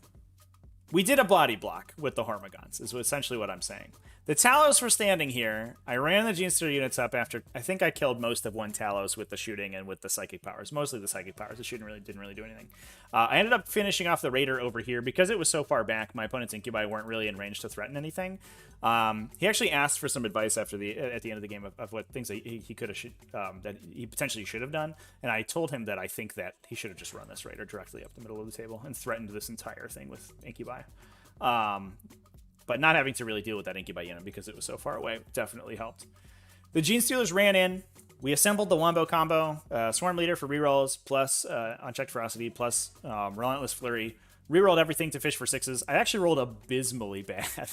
We did a body block with the Hormagaunts, is essentially what I'm saying. The Talos were standing here. I ran the Genestealer units up after, I think I killed most of one Talos with the shooting and with the psychic powers. Mostly the psychic powers. The shooting didn't really do anything. I ended up finishing off the Raider over here. Because it was so far back, my opponent's Incubi weren't really in range to threaten anything. He actually asked for some advice at the end of the game of what things that he could have, that he potentially should have done. And I told him that I think that he should have just run this Raider directly up the middle of the table and threatened this entire thing with Incubi. But not having to really deal with that Incubi unit because it was so far away definitely helped. The Genestealers ran in. We assembled the Wombo combo. Swarm Leader for rerolls, plus Unchecked Ferocity, plus Relentless Flurry rerolled everything to fish for 6s. I actually rolled abysmally bad.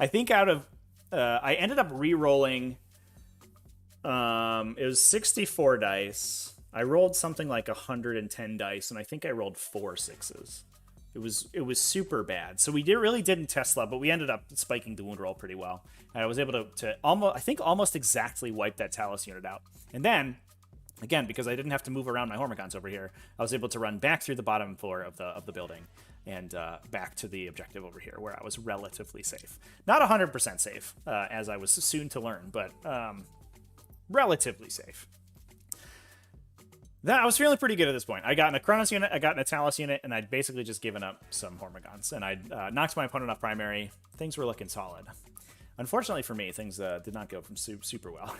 I think out of I ended up re-rolling. It was 64 dice. I rolled something like 110 dice, and I think I rolled 4 6s. It was super bad. So we really didn't test level, but we ended up spiking the wound roll pretty well. And I was able to almost exactly wipe that Talos unit out. And then, again, because I didn't have to move around my Hormigons over here, I was able to run back through the bottom floor of the building and back to the objective over here, where I was relatively safe. Not 100% safe, as I was soon to learn, but relatively safe. I was feeling pretty good at this point. I got in a Kronos unit, I got in a Talos unit, and I'd basically just given up some Hormigons. And I'd knocked my opponent off primary. Things were looking solid. Unfortunately for me, things did not go from super well.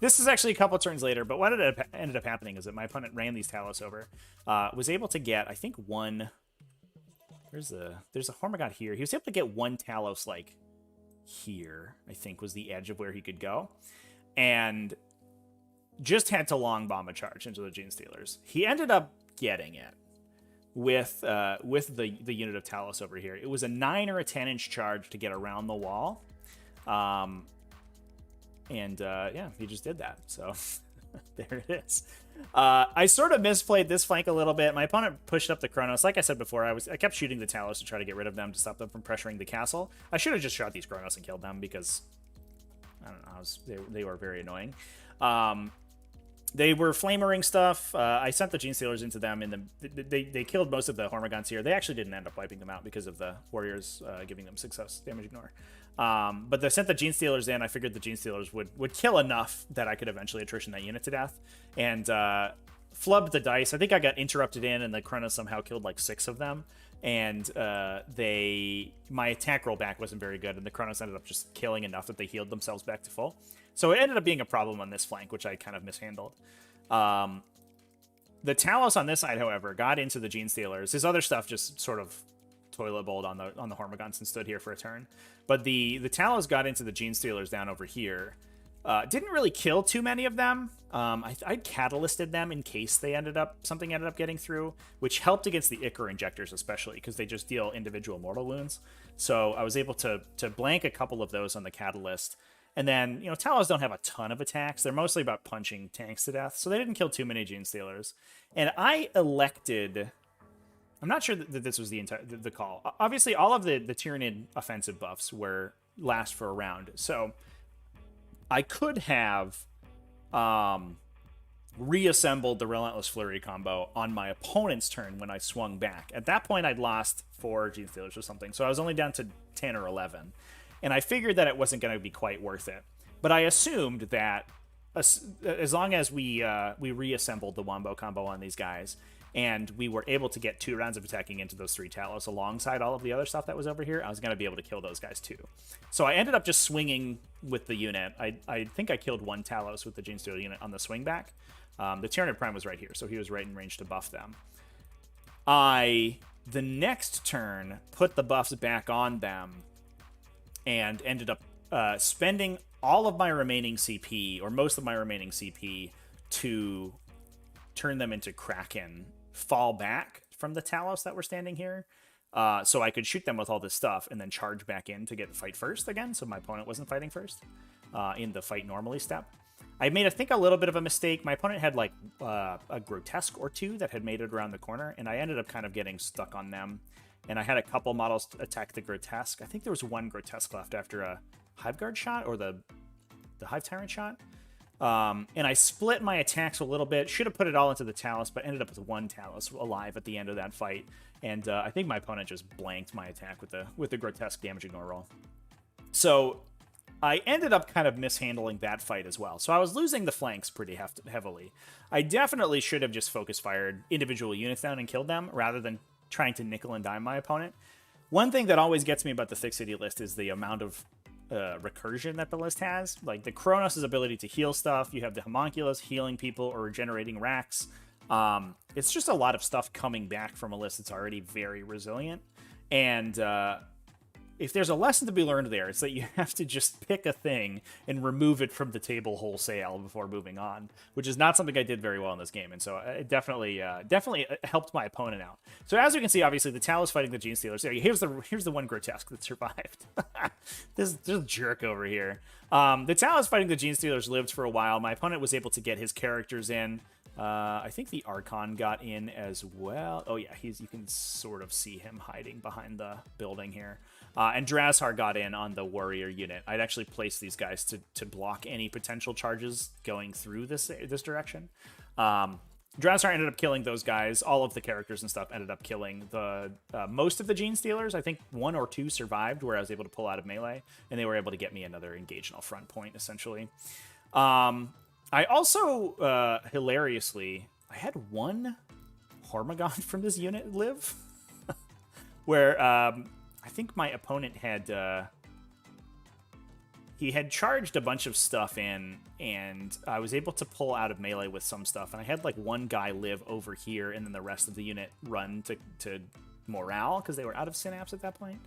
This is actually a couple turns later, but what ended up happening is that my opponent ran these Talos over. Was able to get, I think, one... There's a Hormigon here. He was able to get one Talos, like, here, I think, was the edge of where he could go. And just had to long bomb a charge into the Gene Stealers. He ended up getting it with the unit of Talos over here. It was a 9 or a 10-inch charge to get around the wall. Yeah, he just did that. So there it is. I sort of misplayed this flank a little bit. My opponent pushed up the Kronos. Like I said before, I kept shooting the Talos to try to get rid of them, to stop them from pressuring the castle. I should have just shot these Kronos and killed them because, I don't know, they were very annoying. They were flamering stuff. I sent the Gene Stealers into them, and they killed most of the Hormigons here. They actually didn't end up wiping them out because of the Warriors giving them success damage ignore. But they sent the Gene Stealers in. I figured the Gene Stealers would kill enough that I could eventually attrition that unit to death. And flubbed the dice. I think I got interrupted in, and the Kronos somehow killed like 6 of them. And my attack roll back wasn't very good, and the Kronos ended up just killing enough that they healed themselves back to full. So it ended up being a problem on this flank, which I kind of mishandled. The Talos on this side, however, got into the Gene Stealers. His other stuff just sort of toilet bowled on the Hormigons and stood here for a turn. But the Talos got into the Gene Stealers down over here. Didn't really kill too many of them. I catalysted them in case something ended up getting through, which helped against the Ichor injectors especially, because they just deal individual mortal wounds. So I was able to blank a couple of those on the catalyst. And then, Talos don't have a ton of attacks. They're mostly about punching tanks to death, so they didn't kill too many Gene Stealers. And I elected... I'm not sure that this was the call. Obviously, all of the Tyranid offensive buffs last for a round, so I could have reassembled the Relentless Flurry combo on my opponent's turn when I swung back. At that point, I'd lost 4 Gene Stealers or something, so I was only down to 10 or 11. And I figured that it wasn't going to be quite worth it. But I assumed that as long as we reassembled the Wombo combo on these guys, and we were able to get 2 rounds of attacking into those 3 Talos alongside all of the other stuff that was over here, I was going to be able to kill those guys too. So I ended up just swinging with the unit. I think I killed 1 Talos with the Gene Stealer unit on the swing back. The Tyranid Prime was right here, so he was right in range to buff them. The next turn, put the buffs back on them, and ended up spending all of my remaining CP, or most of my remaining CP, to turn them into Kraken, fall back from the Talos that were standing here, so I could shoot them with all this stuff and then charge back in to get fight first again, so my opponent wasn't fighting first in the fight normally step. I made, I think, a little bit of a mistake. My opponent had like a Grotesque or 2 that had made it around the corner, and I ended up kind of getting stuck on them. And I had a couple models attack the Grotesque. I think there was 1 Grotesque left after a Hive Guard shot, or the Hive Tyrant shot. And I split my attacks a little bit. Should have put it all into the Talos, but ended up with 1 Talos alive at the end of that fight. And I think my opponent just blanked my attack with the Grotesque damage ignore roll. So I ended up kind of mishandling that fight as well. So I was losing the flanks pretty heavily. I definitely should have just focus fired individual units down and killed them, rather than trying to nickel and dime my opponent. One thing that always gets me about the Thick City list is the amount of recursion that the list has. Like the Kronos' ability to heal stuff. You have the Homunculus healing people or regenerating racks. It's just a lot of stuff coming back from a list that's already very resilient. And if there's a lesson to be learned there, it's that you have to just pick a thing and remove it from the table wholesale before moving on, which is not something I did very well in this game. And so it definitely helped my opponent out. So as we can see, obviously the Tal is fighting the Gene Stealers. Here's the one grotesque that survived. this jerk over here. The Tal is fighting the Gene Stealers lived for a while. My opponent was able to get his characters in. I think the Archon got in as well. Oh yeah, you can sort of see him hiding behind the building here. And Drazhar got in on the warrior unit. I'd actually placed these guys to block any potential charges going through this direction. Drazhar ended up killing those guys. All of the characters and stuff ended up killing the most of the Gene Stealers. I think 1 or 2 survived where I was able to pull out of melee, and they were able to get me another engageable front point, essentially. I also, hilariously, I had 1 Hormigond from this unit live, where I think my opponent had he had charged a bunch of stuff in, and I was able to pull out of melee with some stuff, and I had like 1 guy live over here, and then the rest of the unit run to morale because they were out of synapse at that point.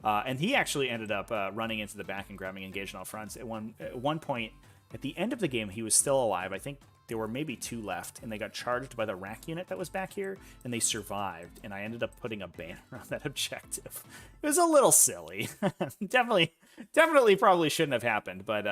And he actually ended up running into the back and grabbing engaged on all fronts. At one point, at the end of the game, he was still alive. I think there were maybe 2 left, and they got charged by the rack unit that was back here, and they survived, and I ended up putting a banner on that objective. It was a little silly. definitely probably shouldn't have happened, but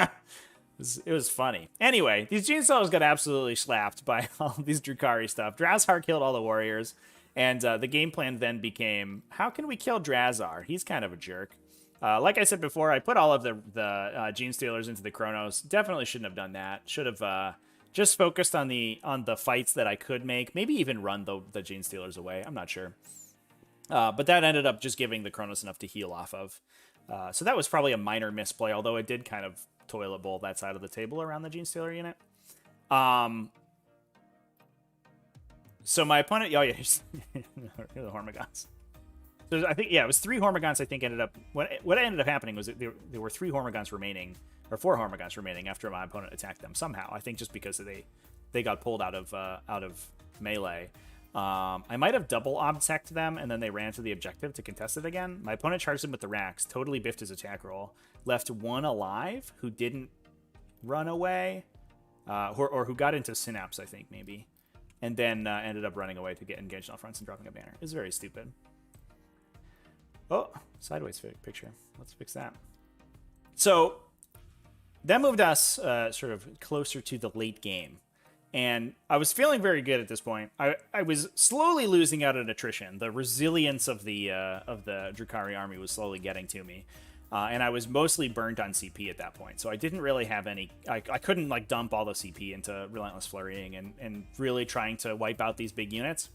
it was funny. Anyway, these Gene Stealers got absolutely slapped by all these Drukhari stuff. Drazhar killed all the warriors, and the game plan then became, how can we kill Drazhar? He's kind of a jerk. Like I said before, I put all of the Gene Stealers into the Chronos. Definitely shouldn't have done that. Should have just focused on the fights that I could make. Maybe even run the Gene Stealers away. I'm not sure. But that ended up just giving the Chronos enough to heal off of. So that was probably a minor misplay, although it did kind of toilet bowl that side of the table around the Gene Stealer unit. So my opponent... Oh, yeah, here's the Hormigons. So I think, yeah, it was 3 Hormigons, I think, ended up... What ended up happening was that there were 3 Hormigons remaining, or 4 Hormigons remaining after my opponent attacked them somehow. I think just because they got pulled out of melee. I might have double obsect them, and then they ran to the objective to contest it again. My opponent charged him with the racks, totally biffed his attack roll, left 1 alive who didn't run away, or who got into Synapse, I think, maybe, and then ended up running away to get engaged on fronts and dropping a banner. It's very stupid. Oh, sideways picture. Let's fix that. So that moved us sort of closer to the late game. And I was feeling very good at this point. I was slowly losing out on attrition. The resilience of the Drukhari army was slowly getting to me. And I was mostly burnt on CP at that point. So I didn't really have any... I couldn't like dump all the CP into Relentless Flurrying and really trying to wipe out these big units.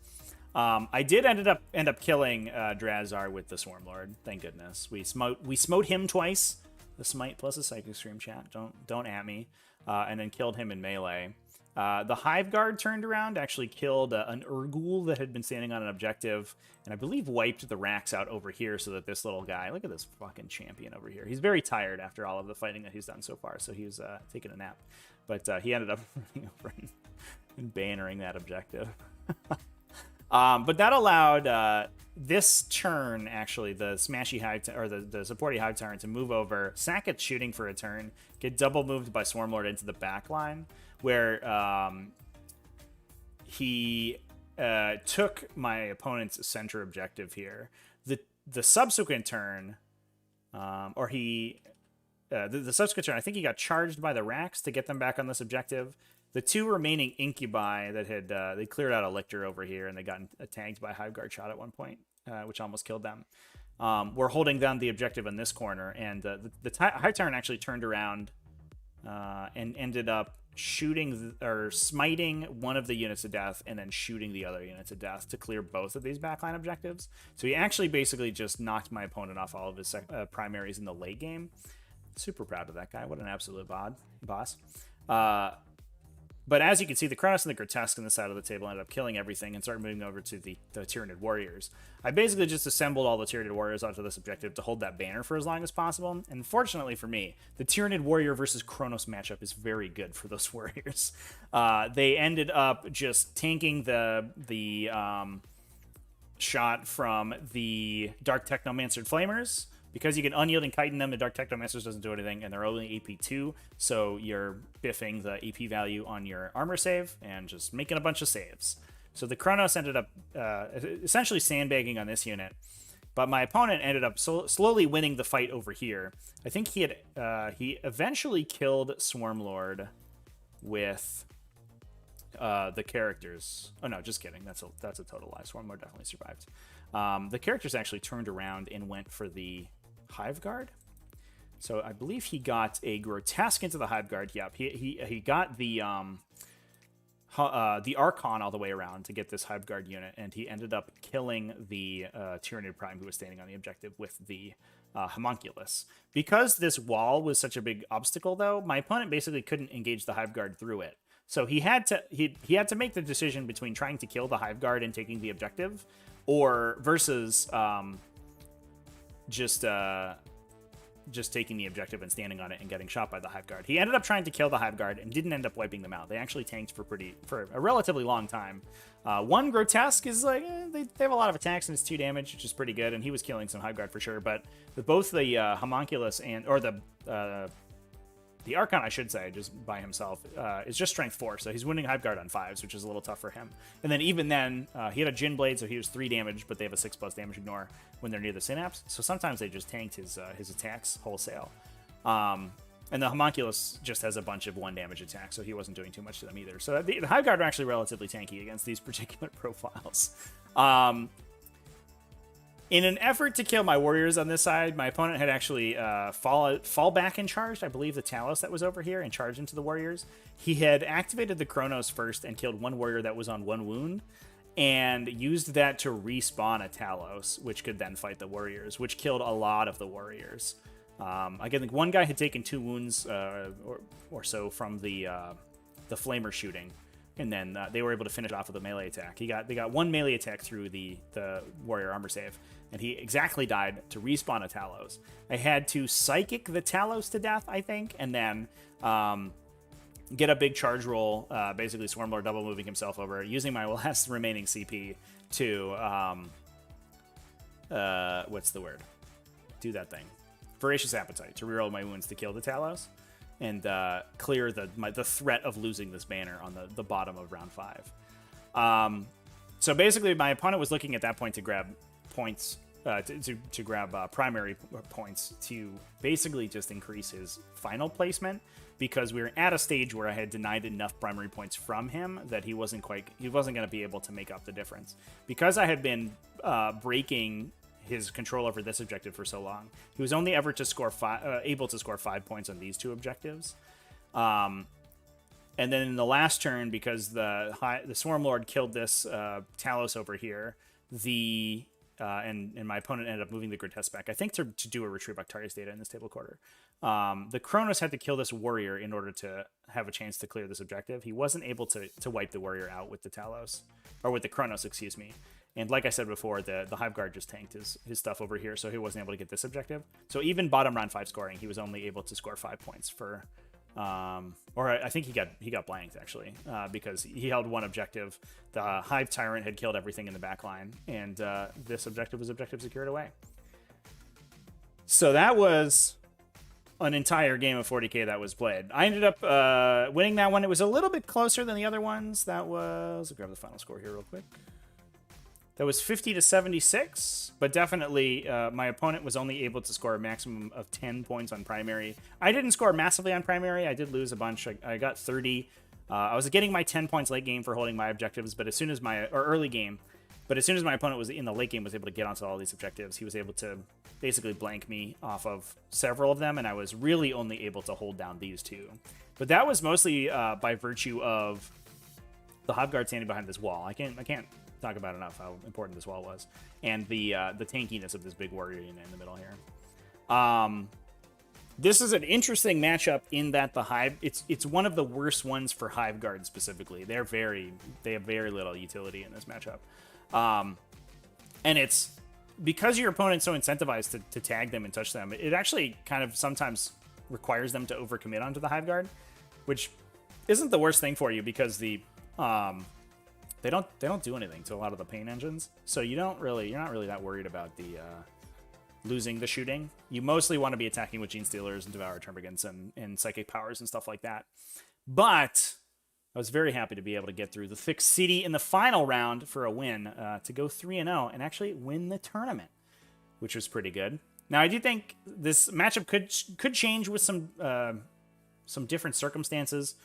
I did end up killing Drazhar with the Swarmlord. Thank goodness. We smote him twice. The smite plus a psychic stream chat. Don't at me. And then killed him in melee. The Hive Guard turned around, actually killed an Urgul that had been standing on an objective, and I believe wiped the racks out over here so that this little guy, look at this fucking champion over here. He's very tired after all of the fighting that he's done so far, so he was taking a nap. But he ended up running over and bannering that objective. But that allowed this turn, actually, the Smashy Hive, or the supporty Hive Tyrant to move over, sack its shooting for a turn, get double moved by Swarmlord into the back line, where he took my opponent's center objective here. The subsequent turn, the subsequent turn, I think he got charged by the racks to get them back on this objective. The 2 remaining Incubi that had they cleared out a Lictor over here, and they got tagged by Hive Guard shot at one point, which almost killed them. We're holding down the objective in this corner, and the Hive Tyrant actually turned around and ended up shooting or smiting one of the units to death and then shooting the other unit to death to clear both of these backline objectives. So he actually basically just knocked my opponent off all of his primaries in the late game. Super proud of that guy. What an absolute boss. But as you can see, the Chronos and the Grotesque on the side of the table ended up killing everything and started moving over to the Tyranid warriors. I basically just assembled all the Tyranid warriors onto this objective to hold that banner for as long as possible. And fortunately for me, the Tyranid warrior versus Chronos matchup is very good for those warriors. They ended up just tanking the shot from the Dark Technomancer Flamers. Because you can unyielding chitin them, the Dark Technomancers doesn't do anything, and they're only AP 2, so you're biffing the AP value on your armor save and just making a bunch of saves. So the Kronos ended up essentially sandbagging on this unit, but my opponent ended up slowly winning the fight over here. I think he eventually killed Swarmlord with the characters. Oh no, just kidding. That's a total lie. Swarmlord definitely survived. The characters actually turned around and went for the Hive Guard. So I believe he got a Grotesque into the Hive Guard. Yep, he got the Archon all the way around to get this Hive Guard unit, and he ended up killing the Tyranid Prime who was standing on the objective with the Homunculus. Because this wall was such a big obstacle, though, my opponent basically couldn't engage the Hive Guard through it. So he had to make the decision between trying to kill the Hive Guard and taking the objective, or versus just taking the objective and standing on it and getting shot by the Hive Guard. He ended up trying to kill the Hive Guard and didn't end up wiping them out. They actually tanked for a relatively long time. One Grotesque is like, they have a lot of attacks and it's 2 damage, which is pretty good, and he was killing some Hive Guard for sure. But both the Homunculus or the Archon, I should say, just by himself, is just strength 4, so he's winning Hive Guard on 5s, which is a little tough for him. And then even then, he had a Djinn Blade, so he was 3 damage, but they have a 6+ damage ignore when they're near the Synapse, so sometimes they just tanked his attacks wholesale. And the Homunculus just has a bunch of 1 damage attacks, so he wasn't doing too much to them either. So the Hive Guard are actually relatively tanky against these particular profiles. In an effort to kill my warriors on this side, my opponent had actually fall back and charged, I believe, the Talos that was over here and charged into the warriors. He had activated the Kronos first and killed 1 warrior that was on 1 wound, and used that to respawn a Talos, which could then fight the warriors, which killed a lot of the warriors. I think 1 guy had taken 2 wounds or so from the Flamer shooting, and then they were able to finish off with a melee attack. They got 1 melee attack through the warrior armor save, and he exactly died to respawn a Talos. I had to psychic the Talos to death, I think, and then get a big charge roll, basically Swarmlord double moving himself over, using my last remaining CP to what's the word? Do that thing. Voracious Appetite, to reroll my wounds to kill the Talos and clear the threat of losing this banner on the bottom of round 5. So basically, my opponent was looking at that point to grab points, to grab primary points to basically just increase his final placement, because we were at a stage where I had denied enough primary points from him that he wasn't going to be able to make up the difference. Because I had been breaking his control over this objective for so long, he was only ever able to score 5 points on these 2 objectives. And then in the last turn, because the Swarmlord killed this Talos over here, and my opponent ended up moving the Grotesque back, I think to do a Retrieve Octarius data in this table quarter. The Kronos had to kill this warrior in order to have a chance to clear this objective. He wasn't able to wipe the warrior out with the Talos, or with the Kronos, excuse me. And like I said before, the Hive Guard just tanked his stuff over here, so he wasn't able to get this objective. So even bottom round 5 scoring, he was only able to score 5 points for... or I think he got blanked, actually, because he held 1 objective. The Hive Tyrant had killed everything in the back line, and this objective was objective secured away. So that was an entire game of 40k that was played. I ended up winning that one. It was a little bit closer than the other ones. That was... I'll grab the final score here real quick. That was 50-76, but definitely my opponent was only able to score a maximum of 10 points on primary. I didn't score massively on primary. I did lose a bunch. I got 30. I was getting my 10 points late game for holding my objectives, but as soon as early game, but as soon as my opponent was in the late game, was able to get onto all these objectives, he was able to basically blank me off of several of them, and I was really only able to hold down these 2. But that was mostly by virtue of the Hive Guard standing behind this wall. I can't talk about enough how important this wall was, and the tankiness of this big warrior unit in the middle here. This is an interesting matchup in that the Hive, it's one of the worst ones for Hive Guard specifically. They have very little utility in this matchup, and it's because your opponent's so incentivized to tag them and touch them. It actually kind of sometimes requires them to overcommit onto the Hive Guard, which isn't the worst thing for you, because the they don't do anything to a lot of the pain engines, so you're not really that worried about the losing the shooting. You mostly want to be attacking with Gene Stealers and Devour Termagants and Psychic Powers and stuff like that. But I was very happy to be able to get through the Thick City in the final round for a win, to go 3-0 and actually win the tournament, which was pretty good. Now, I do think this matchup could change with some different circumstances.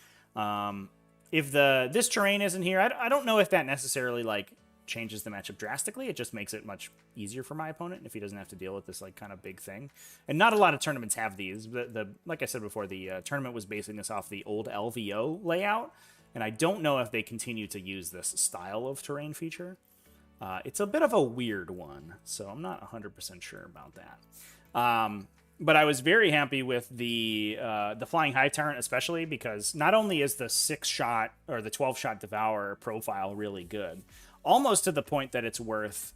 If this terrain isn't here, I don't know if that necessarily like changes the matchup drastically. It just makes it much easier for my opponent if he doesn't have to deal with this like kind of big thing. And not a lot of tournaments have these. Like I said before, the tournament was basing this off the old LVO layout, and I don't know if they continue to use this style of terrain feature. It's a bit of a weird one, so I'm not 100% sure about that. But I was very happy with the Flying Hive Tyrant, especially because not only is the 6-shot or the 12-shot Devour profile really good, almost to the point that it's worth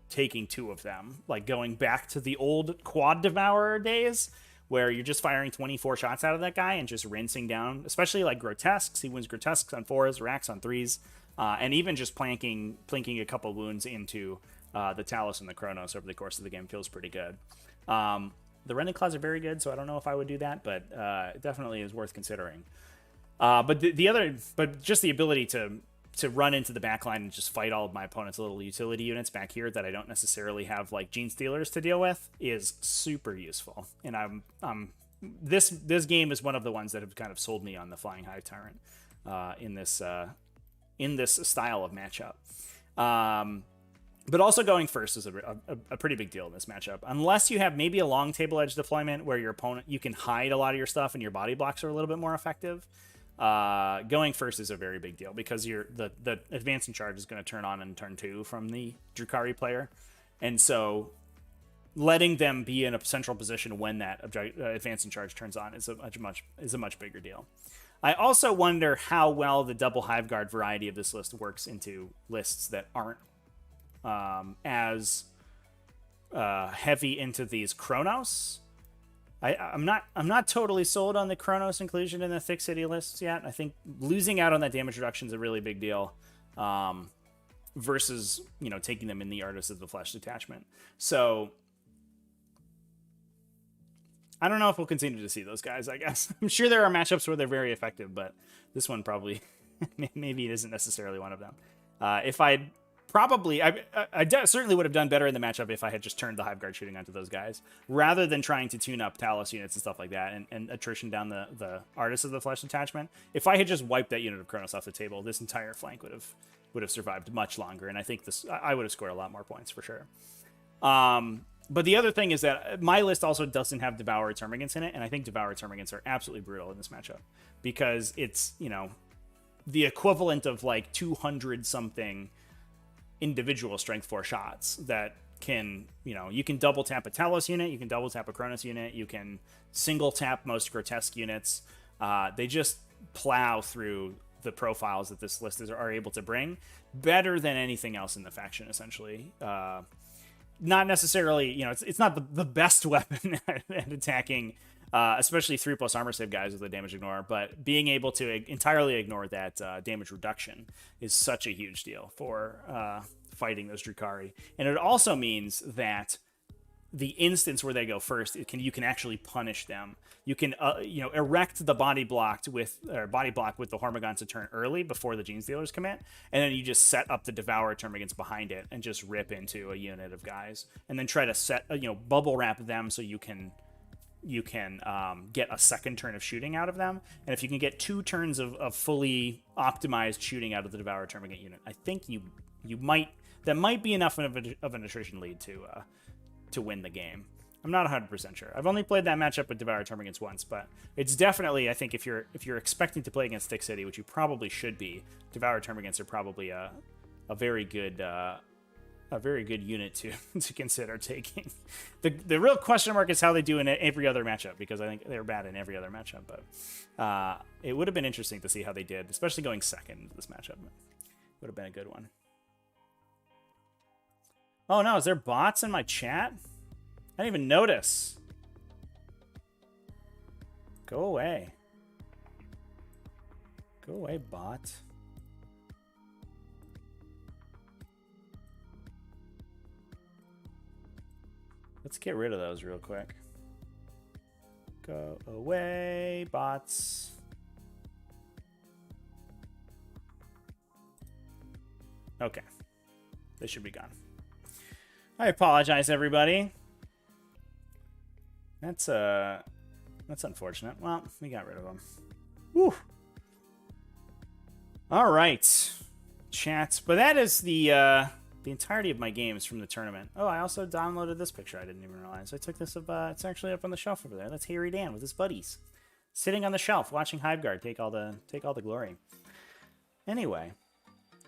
taking 2 of them, like going back to the old Quad Devourer days, where you're just firing 24 shots out of that guy and just rinsing down, especially like Grotesques. He wins Grotesques on 4s, Racks on 3s, and even just plinking a couple wounds into the Talos and the Chronos over the course of the game feels pretty good. The Rending Claws are very good, so I don't know if I would do that, but it definitely is worth considering. But just the ability to run into the backline and just fight all of my opponent's little utility units back here that I don't necessarily have like Gene Stealers to deal with is super useful. And this game is one of the ones that have kind of sold me on the Flying Hive Tyrant in this style of matchup. But also going first is a pretty big deal in this matchup. Unless you have maybe a long table edge deployment where your opponent, you can hide a lot of your stuff and your body blocks are a little bit more effective. Going first is a very big deal because the advance in charge is going to turn on in turn 2 from the Drukhari player. And so letting them be in a central position when that advance in charge turns on is a much bigger deal. I also wonder how well the double Hive Guard variety of this list works into lists that aren't as heavy into these Chronos. I'm not totally sold on the Chronos inclusion in the Thick City lists yet. I think losing out on that damage reduction is a really big deal, versus taking them in the Artists of the Flesh detachment. So I don't know if we'll continue to see those guys. I guess I'm sure there are matchups where they're very effective, but this one probably maybe it isn't necessarily one of them. If I'd probably, I certainly would have done better in the matchup if I had just turned the Hive Guard shooting onto those guys, rather than trying to tune up Talos units and stuff like that and attrition down the Artists of the Flesh attachment. If I had just wiped that unit of Chronos off the table, this entire flank would have survived much longer, and I think I would have scored a lot more points for sure. But the other thing is that my list also doesn't have Devourer Termagants in it, and I think Devourer Termagants are absolutely brutal in this matchup because it's the equivalent of like 200 something individual strength 4 shots that can, you can double tap a Talos unit, you can double tap a Chronos unit, you can single tap most Grotesque units. They just plow through the profiles that this list are able to bring better than anything else in the faction, essentially. Not necessarily, it's not the best weapon at attacking, especially 3+ armor save guys with a damage ignore, but being able to entirely ignore that damage reduction is such a huge deal for fighting those Drukhari. And it also means that the instance where they go first, you can actually punish them. You can erect the body block with the Hormagaunts to turn early before the Gene Stealers commit, and then you just set up the Devourer Termagants behind it and just rip into a unit of guys, and then try to set bubble wrap them so you can get a second turn of shooting out of them. And if you can get 2 turns of fully optimized shooting out of the Devourer Termagant unit, I think that might be enough of an attrition lead to win the game. I'm not 100% sure. I've only played that matchup with Devourer Termagants once, but it's definitely, I think if you're expecting to play against Thick City, which you probably should be, Devourer Termagants are probably a very good unit to consider taking. The real question mark is how they do in every other matchup, because I think they're bad in every other matchup, but it would have been interesting to see how they did, especially going second into this matchup. Would have been a good one. Oh no, is there bots in my chat? I didn't even notice. Go away. Go away, bot. Let's get rid of those real quick. Go away, bots. Okay. They should be gone. I apologize, everybody. That's unfortunate. Well, we got rid of them. Woo. All right, chats. But that is the entirety of my games from the tournament. Oh, I also downloaded this picture. I didn't even realize. I took this of. It's actually up on the shelf over there. That's Harry Dan with his buddies, sitting on the shelf watching Hiveguard take all the glory. Anyway,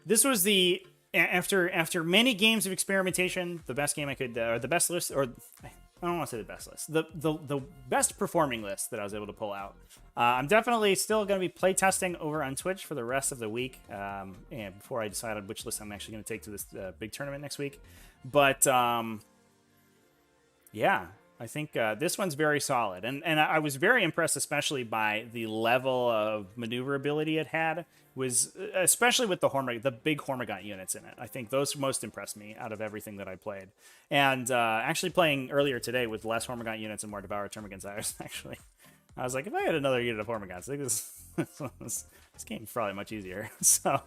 this was the after many games of experimentation, the best game I could, or the best list, or I don't want to say the best list, the best performing list that I was able to pull out. I'm definitely still going to be playtesting over on Twitch for the rest of the week, and before I decide on which list I'm actually going to take to this big tournament next week. But yeah, I think this one's very solid, and I was very impressed, especially by the level of maneuverability it had. Was especially with the big Hormigaunt units in it. I think those most impressed me out of everything that I played. And actually playing earlier today with less Hormigaunt units and more Devourer Termagants, I was like, if I had another unit of Hormigants, I think this game's probably much easier. So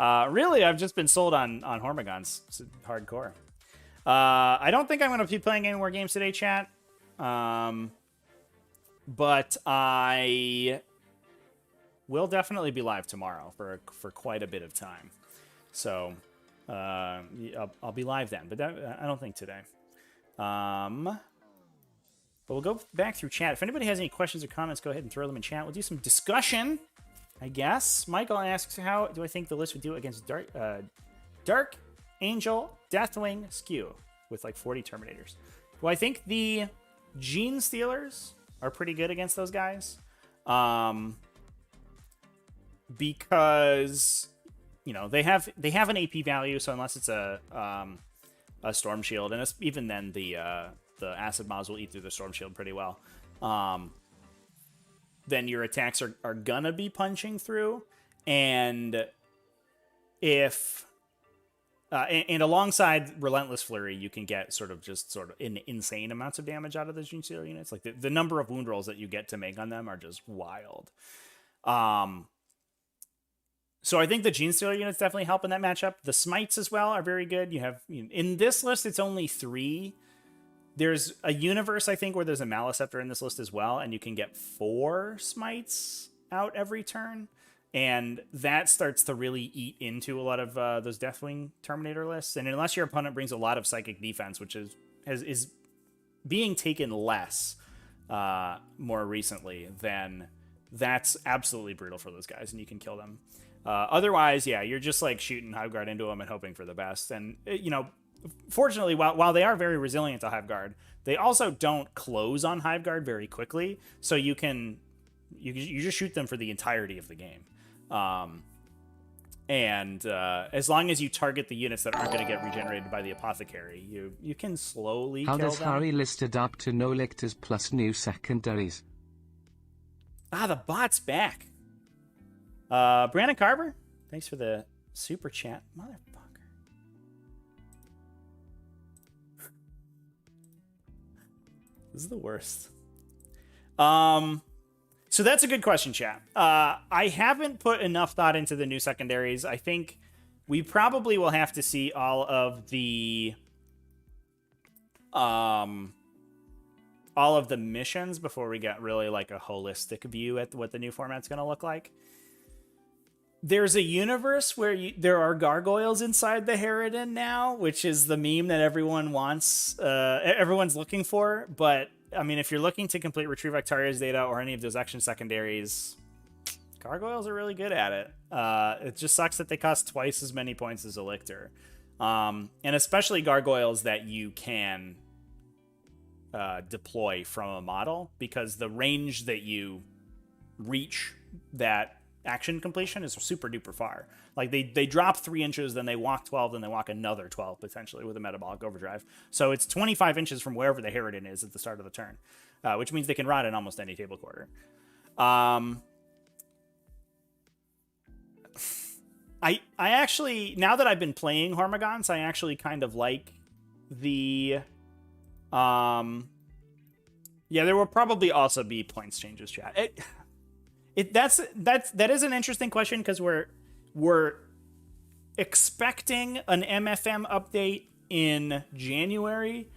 really, I've just been sold on Hormigants hardcore. I don't think I'm going to be playing any more games today, chat. But I will definitely be live tomorrow for quite a bit of time. So I'll be live then, but I don't think today. But we'll go back through chat. If anybody has any questions or comments, go ahead and throw them in chat. We'll do some discussion, I guess. Michael asks, how do I think the list would do against Dark Angel, Deathwing, Skew with like 40 Terminators? Well, I think the Gene Stealers are pretty good against those guys. Because they have an AP value, so unless it's a Storm Shield, and even then the Acid Mobs will eat through the Storm Shield pretty well. Then your attacks are gonna be punching through, and if and alongside Relentless Flurry, you can get sort of insane amounts of damage out of the Gene Stealer units. Like the number of wound rolls that you get to make on them are just wild. So I think the Gene Stealer units definitely help in that matchup. The Smites as well are very good. You have in this list, it's only 3. There's a universe, I think, where there's a Maleceptor in this list as well, and you can get 4 Smites out every turn. And that starts to really eat into a lot of those Deathwing Terminator lists. And unless your opponent brings a lot of Psychic Defense, which is being taken less more recently, then that's absolutely brutal for those guys, and you can kill them. Otherwise, yeah, you're just like shooting Hiveguard into them and hoping for the best. And, fortunately, while they are very resilient to Hiveguard, they also don't close on Hiveguard very quickly. So you just shoot them for the entirety of the game. As long as you target the units that aren't going to get regenerated by the Apothecary, you can slowly kill them. How does Harry listed up to no lictors plus new secondaries? The bot's back. Brandon Carver, thanks for the super chat. Motherfucker. This is the worst. So that's a good question, chat. I haven't put enough thought into the new secondaries. I think we probably will have to see all of the missions before we get really like a holistic view at what the new format's going to look like. There's a universe where there are gargoyles inside the Harridan now, which is the meme that everyone wants, everyone's looking for. But, I mean, if you're looking to complete Retrieve Octaria's data or any of those action secondaries, gargoyles are really good at it. It just sucks that they cost twice as many points as a Lictor. And especially gargoyles that you can deploy from a model, because the range that you reach that action completion is super duper far. Like they drop 3 inches, then they walk 12, then they walk another 12 potentially with a metabolic overdrive. So it's 25 inches from wherever the Harridan is at the start of the turn, which means they can rot in almost any table quarter. I actually, now that I've been playing Hormagaunts, I actually kind of like the Yeah, there will probably also be points changes, chat. That is an interesting question because we're expecting an MFM update in January,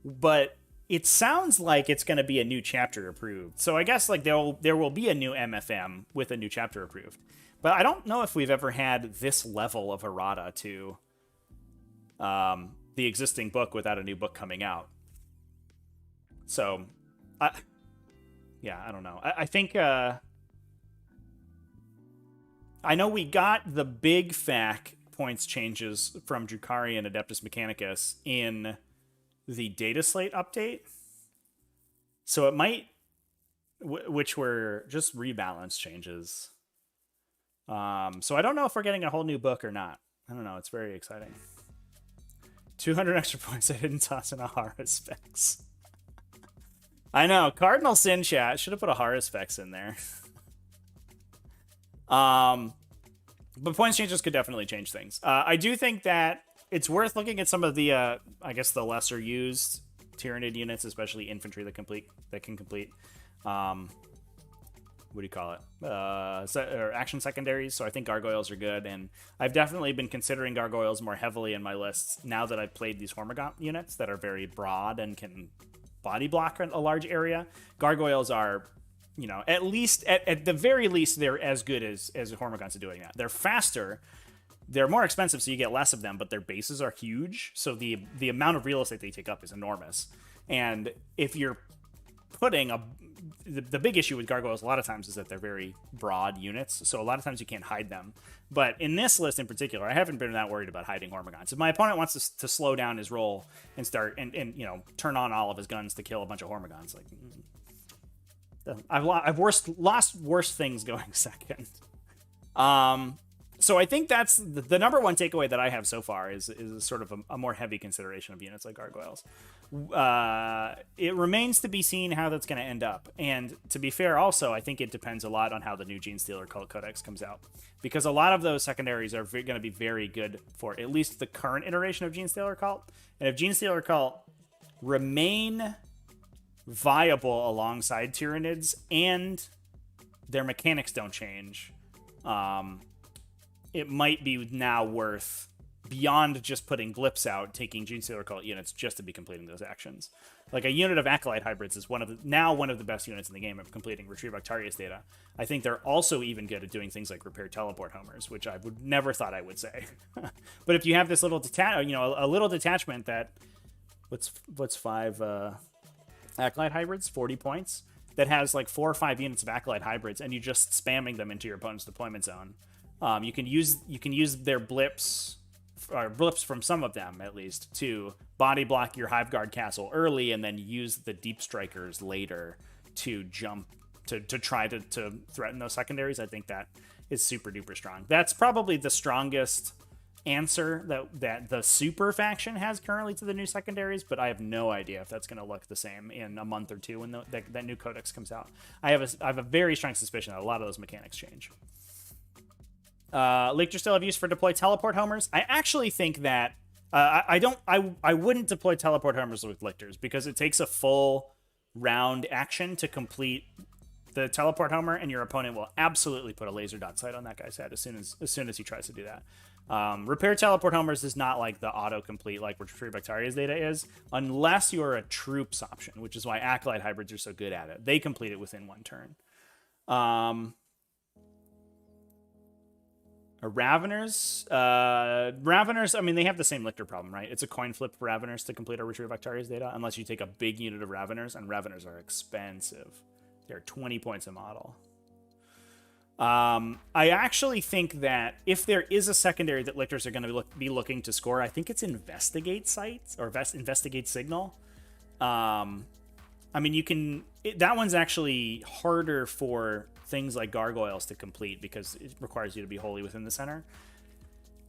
but it sounds like it's going to be a new chapter approved. So I guess like there will be a new MFM with a new chapter approved. But I don't know if we've ever had this level of errata to the existing book without a new book coming out. So, I don't know. I think I know we got the big FAQ points changes from Drukhari and Adeptus Mechanicus in the data slate update. So it might, which were just rebalance changes. So I don't know if we're getting a whole new book or not. I don't know. It's very exciting. 200 extra points I didn't toss in a Horus specs. I know. Cardinal Sin chat. Should have put a Horus specs in there. But points changes could definitely change things. I do think that it's worth looking at some of the, I guess, the lesser used Tyranid units, especially infantry that can complete, what do you call it? Or action secondaries. So I think gargoyles are good, and I've definitely been considering gargoyles more heavily in my lists now that I've played these Hormagaunt units that are very broad and can body block a large area. Gargoyles are, you know, at the very least, they're as good as Hormagaunts are doing that. They're faster. They're more expensive, so you get less of them, but their bases are huge, so the amount of real estate they take up is enormous. And if you're putting the big issue with gargoyles a lot of times is that they're very broad units, so a lot of times you can't hide them. But in this list in particular, I haven't been that worried about hiding Hormagaunts. If my opponent wants to slow down his roll and start and you know, turn on all of his guns to kill a bunch of Hormagaunts, like I've lost worse things going second. So I think that's the number one takeaway that I have so far is sort of a more heavy consideration of units like gargoyles. It remains to be seen how that's going to end up. And to be fair, also, I think it depends a lot on how the new Genestealer Cult Codex comes out. Because a lot of those secondaries are going to be very good for at least the current iteration of Genestealer Cult. And if Genestealer Cult remain viable alongside Tyranids and their mechanics don't change, it might be now worth, beyond just putting blips out, taking Genestealer Cult units just to be completing those actions. Like a unit of Acolyte Hybrids is one of the best units in the game of completing Retrieve Octarius data. I think they're also even good at doing things like repair teleport homers, which I would never thought I would say. But if you have this little a little detachment that what's 5 Acolyte Hybrids, 40 points, that has like 4 or 5 units of Acolyte Hybrids, and you just spamming them into your opponent's deployment zone. You can use their blips, or blips from some of them at least, to body block your Hive Guard castle early, and then use the Deep Strikers later to jump to try to threaten those secondaries. I think that is super duper strong. That's probably the strongest answer that the super faction has currently to the new secondaries, but I have no idea if that's going to look the same in a month or two when that new codex comes out. I have a very strong suspicion that a lot of those mechanics change. Lictor still have use for deploy teleport homers. I actually think that I wouldn't deploy teleport homers with Lictors because it takes a full round action to complete the teleport homer, and your opponent will absolutely put a laser dot sight on that guy's head as soon as he tries to do that. Repair teleport homers is not like the autocomplete like Retrieve Bacteria's data is, unless you're a troops option, which is why Acolyte Hybrids are so good at it. They complete it within one turn. Raveners, I mean, they have the same Lictor problem, right? It's a coin flip for Raveners to complete a Retrieve Bacteria's data, unless you take a big unit of Raveners, and Raveners are expensive. They're 20 points a model. I actually think that if there is a secondary that Lictors are going to be looking to score, I think it's Investigate Sites or Investigate Signal. I mean, that one's actually harder for things like Gargoyles to complete because it requires you to be wholly within the center.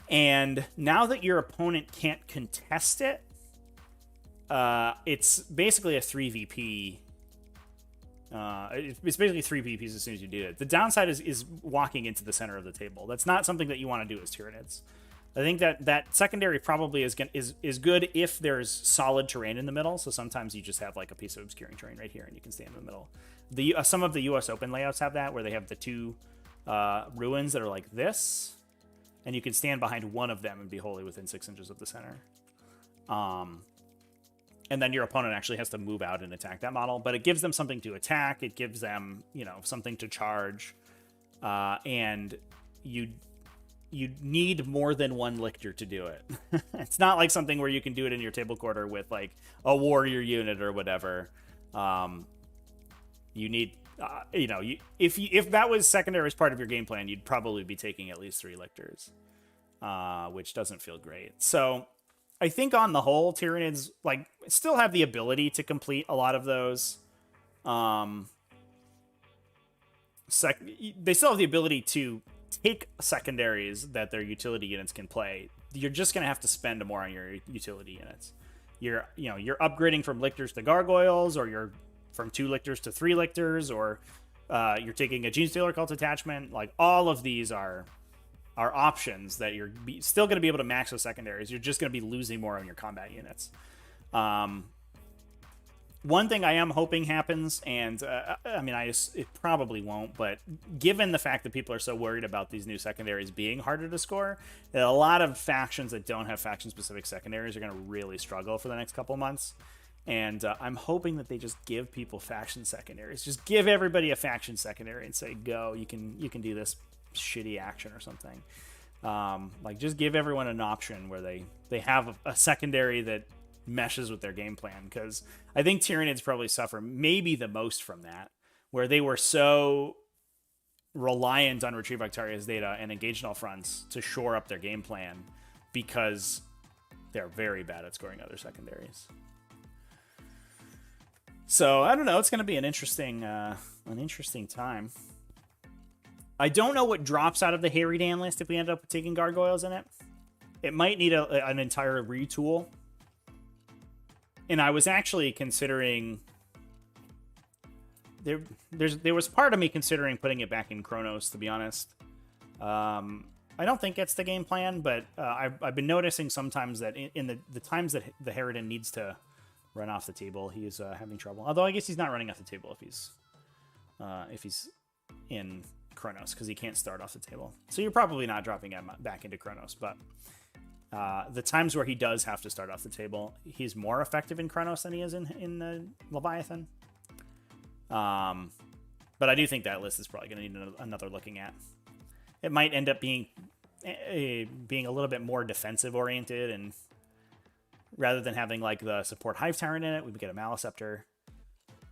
And now that your opponent can't contest it, it's basically a 3VP. It's basically 3 VPs as soon as you do it. The downside is walking into the center of the table. That's not something that you want to do as Tyranids. I think that secondary probably is good if there's solid terrain in the middle. So sometimes you just have like a piece of obscuring terrain right here, and you can stand in the middle. Some of the U.S. Open layouts have that, where they have the two ruins that are like this, and you can stand behind one of them and be wholly within 6 inches of the center. And then your opponent actually has to move out and attack that model, but it gives them something to attack. It gives them, something to charge, and you need more than one lictor to do it. It's not like something where you can do it in your table quarter with like a warrior unit or whatever. You need, if that was secondary as part of your game plan, you'd probably be taking at least 3 lictors, which doesn't feel great. So I think on the whole, Tyranids like still have the ability to complete a lot of those. They still have the ability to take secondaries that their utility units can play. You're just going to have to spend more on your utility units. You're upgrading from lictors to gargoyles, or you're from 2 lictors to 3 lictors, or you're taking a Gene Stealer Cult attachment. Like, all of these are options that you're still going to be able to max with secondaries. You're just going to be losing more on your combat units. One thing I am hoping happens, and it probably won't, but given the fact that people are so worried about these new secondaries being harder to score, that a lot of factions that don't have faction-specific secondaries are going to really struggle for the next couple months. And I'm hoping that they just give people faction secondaries. Just give everybody a faction secondary and say, go, you can do this shitty action or something. Just give everyone an option where they have a secondary that meshes with their game plan, because I think Tyranids probably suffer maybe the most from that, where they were so reliant on Retrieve Victoria's data and Engaged in All Fronts to shore up their game plan, because they're very bad at scoring other secondaries. So I don't know, it's going to be an interesting time. I don't know what drops out of the Harry Dan list if we end up taking gargoyles in it. It might need an entire retool. And I was actually considering, there was part of me considering putting it back in Chronos, to be honest. I don't think it's the game plan, but I've been noticing sometimes that in the times that the Harridan needs to run off the table, he's having trouble. Although I guess he's not running off the table if he's in Chronos, because he can't start off the table. So you're probably not dropping him back into Chronos, but the times where he does have to start off the table, he's more effective in Chronos than he is in Leviathan. But I do think that list is probably going to need another looking at. It might end up being a little bit more defensive oriented, and rather than having like the support Hive Tyrant in it, we would get a Maliceptor,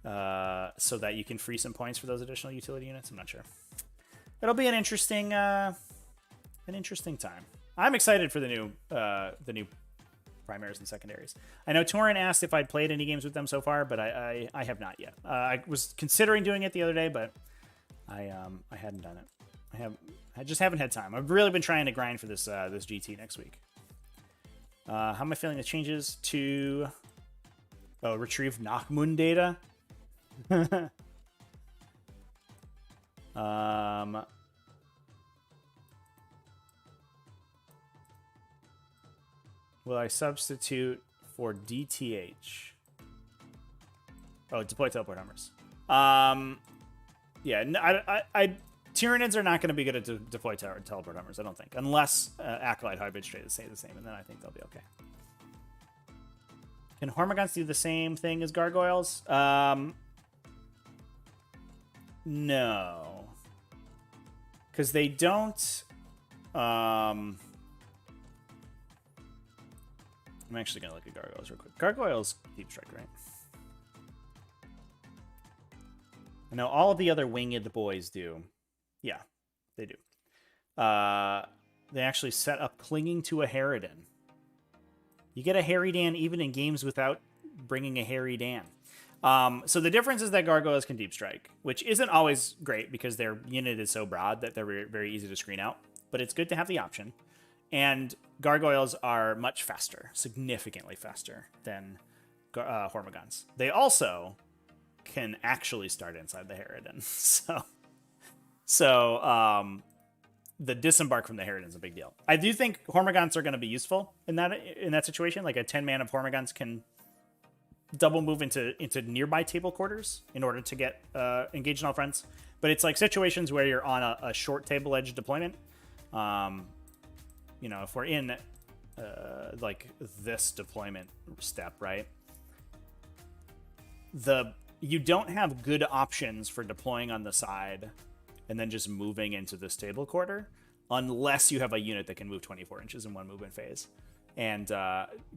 so that you can free some points for those additional utility units. I'm not sure. It'll be an interesting time. I'm excited for the new primaries and secondaries. I know Torin asked if I'd played any games with them so far, but I have not yet. I was considering doing it the other day, but I hadn't done it. I just haven't had time. I've really been trying to grind for this GT next week. How am I feeling the changes to retrieve Nachmund data? Will I substitute for DTH? Oh, deploy teleport hammers. Yeah, Tyranids are not going to be good at deploy teleport hammers, I don't think, unless Acolyte Hybrid Straight stay the same, and then I think they'll be okay. Can Hormagaunts do the same thing as Gargoyles? No. Because they don't... I'm actually going to look at Gargoyles real quick. Gargoyles Deep Strike, right? I know all of the other winged boys do. Yeah, they do. They actually set up Clinging to a Harridan. You get a Harridan even in games without bringing a Harridan. So the difference is that Gargoyles can Deep Strike, which isn't always great because their unit is so broad that they're very easy to screen out. But it's good to have the option. And Gargoyles are much faster, significantly faster than Hormagaunts. They also can actually start inside the Harridan. So the disembark from the Harridan is a big deal. I do think Hormagaunts are going to be useful in that situation. Like a 10 man of Hormagaunts can double move into nearby table quarters in order to get engaged in all fronts. But it's like situations where you're on a short table edge deployment. You know, if we're in like this deployment step, right? You don't have good options for deploying on the side and then just moving into this table quarter unless you have a unit that can move 24 inches in one movement phase. And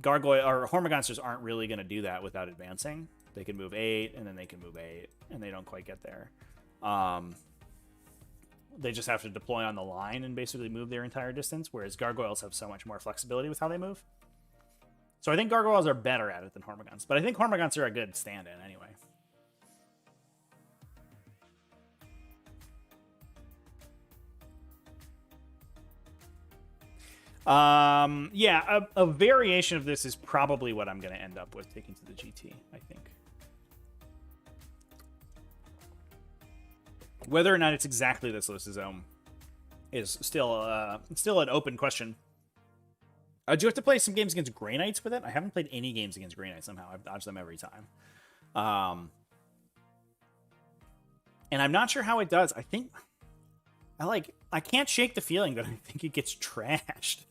Gargoyle or Hormagaunts aren't really going to do that without advancing. They can move 8, and then they can move 8, and they don't quite get there. They just have to deploy on the line and basically move their entire distance, whereas Gargoyles have so much more flexibility with how they move. So I think Gargoyles are better at it than Hormagaunts, but I think Hormagaunts are a good stand-in anyway. Yeah, a variation of this is probably what I'm going to end up with taking to the GT, I think. Whether or not it's exactly this listosome is still an open question. Do you have to play some games against Grey Knights with it? I haven't played any games against Grey Knights somehow. I've dodged them every time. And I'm not sure how it does. I think... I can't shake the feeling that I think it gets trashed.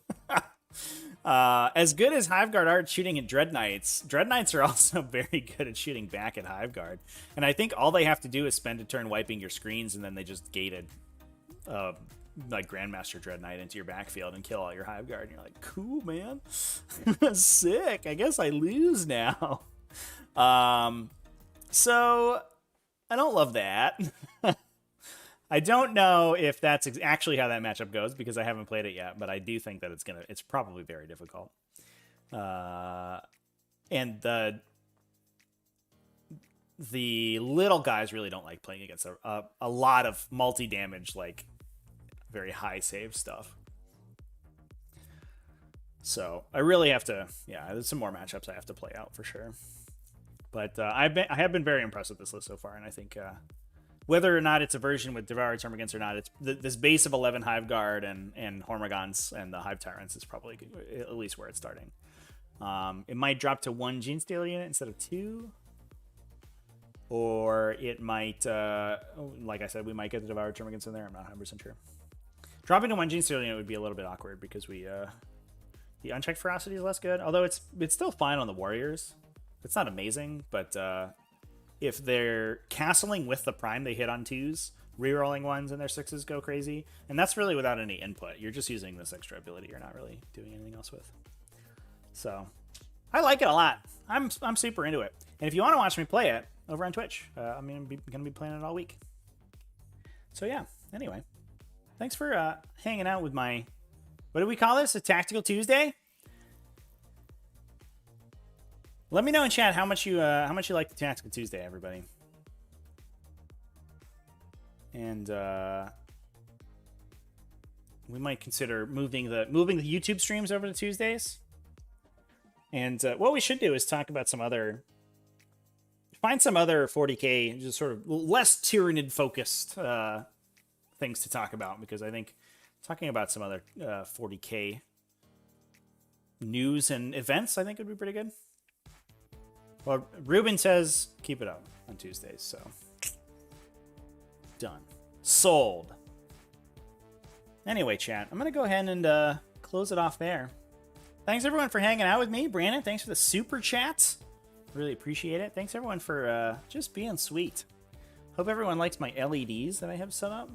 As good as Hiveguard are at shooting at Dread Knights are also very good at shooting back at Hiveguard. And I think all they have to do is spend a turn wiping your screens, and then they just gated like Grandmaster Dread Knight into your backfield and kill all your Hiveguard. And you're like, cool, man. Sick. I guess I lose now. So I don't love that. I don't know if that's actually how that matchup goes because I haven't played it yet, but I do think that it's probably very difficult. And the little guys really don't like playing against a lot of multi-damage, like very high save stuff. So I really have to, there's some more matchups I have to play out for sure. But I have been very impressed with this list so far, and I think whether or not it's a version with Devoured Termagants or not, it's this base of 11 Hiveguard and Hormagaunts and the Hive Tyrants is probably at least where it's starting. It might drop to 1 Genestealer unit instead of 2. Or it might, like I said, we might get the Devoured Termagants in there. I'm not 100% sure. Dropping to 1 Genestealer unit would be a little bit awkward because the Unchecked Ferocity is less good. Although it's still fine on the Warriors. It's not amazing, but... if they're castling with the prime, they hit on 2s, rerolling 1s, and their 6s go crazy. And that's really without any input. You're just using this extra ability. You're not really doing anything else with. So, I like it a lot. I'm super into it. And if you want to watch me play it over on Twitch, I'm going to be playing it all week. So yeah, anyway. Thanks for hanging out with my... What do we call this? A Tactical Tuesday? Let me know in chat how much you like the Tactical Tuesday, everybody. And we might consider moving the YouTube streams over to Tuesdays. And what we should do is talk about find some other 40K, just sort of less Tyranid focused things to talk about, because I think talking about some other 40K news and events, I think would be pretty good. Well, Ruben says keep it up on Tuesdays, so done. Sold. Anyway, chat, I'm going to go ahead and close it off there. Thanks, everyone, for hanging out with me. Brandon, thanks for the super chats. Really appreciate it. Thanks, everyone, for just being sweet. Hope everyone likes my LEDs that I have set up.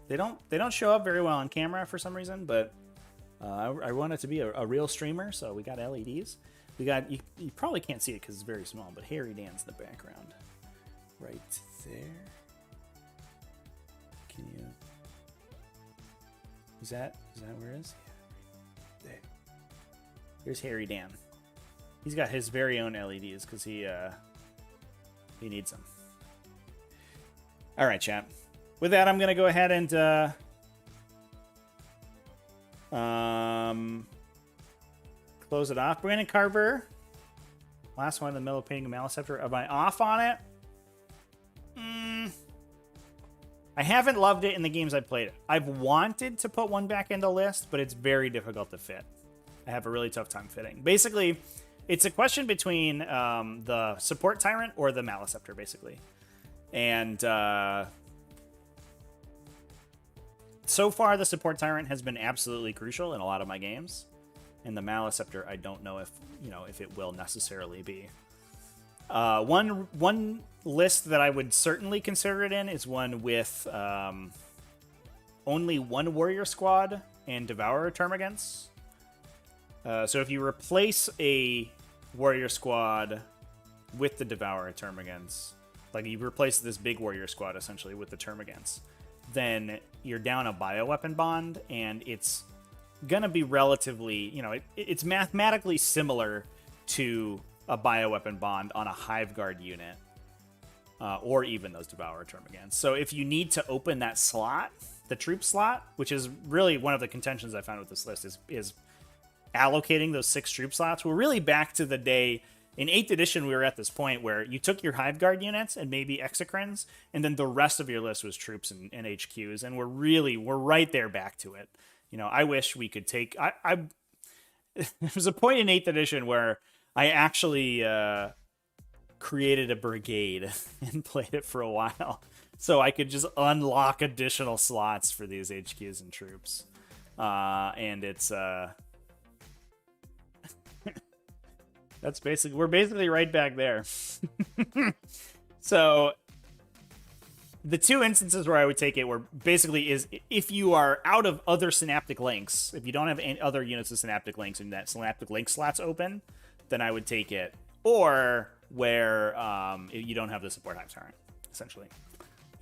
They don't show up very well on camera for some reason, but I want it to be a real streamer, so we got LEDs. We got, you probably can't see it because it's very small, but Harry Dan's in the background. Right there. Can you... Is that where it is? Yeah. There. Here's Harry Dan. He's got his very own LEDs because he needs them. All right, chat. With that, I'm going to go ahead and... close it off. Brandon Carver. Last one in the middle of painting a Maliceptor. Am I off on it? I haven't loved it in the games I've played. I've wanted to put one back in the list, but it's very difficult to fit. I have a really tough time fitting. Basically, it's a question between the support tyrant or the Maleceptor, basically. And so far, the support tyrant has been absolutely crucial in a lot of my games. And the Maleceptor, I don't know if it will necessarily be. One list that I would certainly consider it in is one with only one warrior squad and Devourer Termagants. So if you replace a warrior squad with the Devourer Termagants, like you replace this big warrior squad essentially with the Termagants, then you're down a bioweapon bond, and it's gonna be relatively, it's mathematically similar to a bioweapon bond on a Hiveguard unit, or even those Devourer Termagants. So if you need to open that slot, the troop slot, which is really one of the contentions I found with this list, is allocating those 6 troop slots. We're really back to the day in 8th edition. We were at this point where you took your Hiveguard units and maybe Exocrines, and then the rest of your list was troops and HQs, and we're right there back to it. I wish we could take. There was a point in 8th edition where I actually created a brigade and played it for a while, so I could just unlock additional slots for these HQs and troops. And it's we're basically right back there. So the 2 instances where I would take it were basically is if you are out of other synaptic links, if you don't have any other units of synaptic links and that synaptic link slot's open, then I would take it. Or where you don't have the support Hive Tyrant, essentially.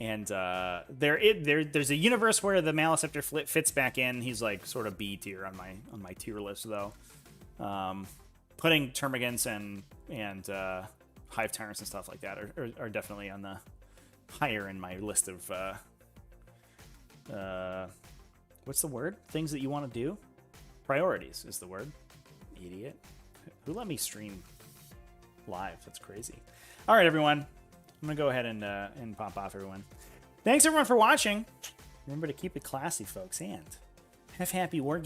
And there's a universe where the Maleceptor fits back in. He's like sort of B tier on my tier list though. Putting Termagants and Hive Tyrants and stuff like that are definitely on the higher in my list of what's the word? Things that you want to do? Priorities is the word. Idiot. Who let me stream live? That's crazy. All right, everyone. I'm gonna go ahead and pop off, everyone. Thanks everyone for watching. Remember to keep it classy, folks, and have happy war games.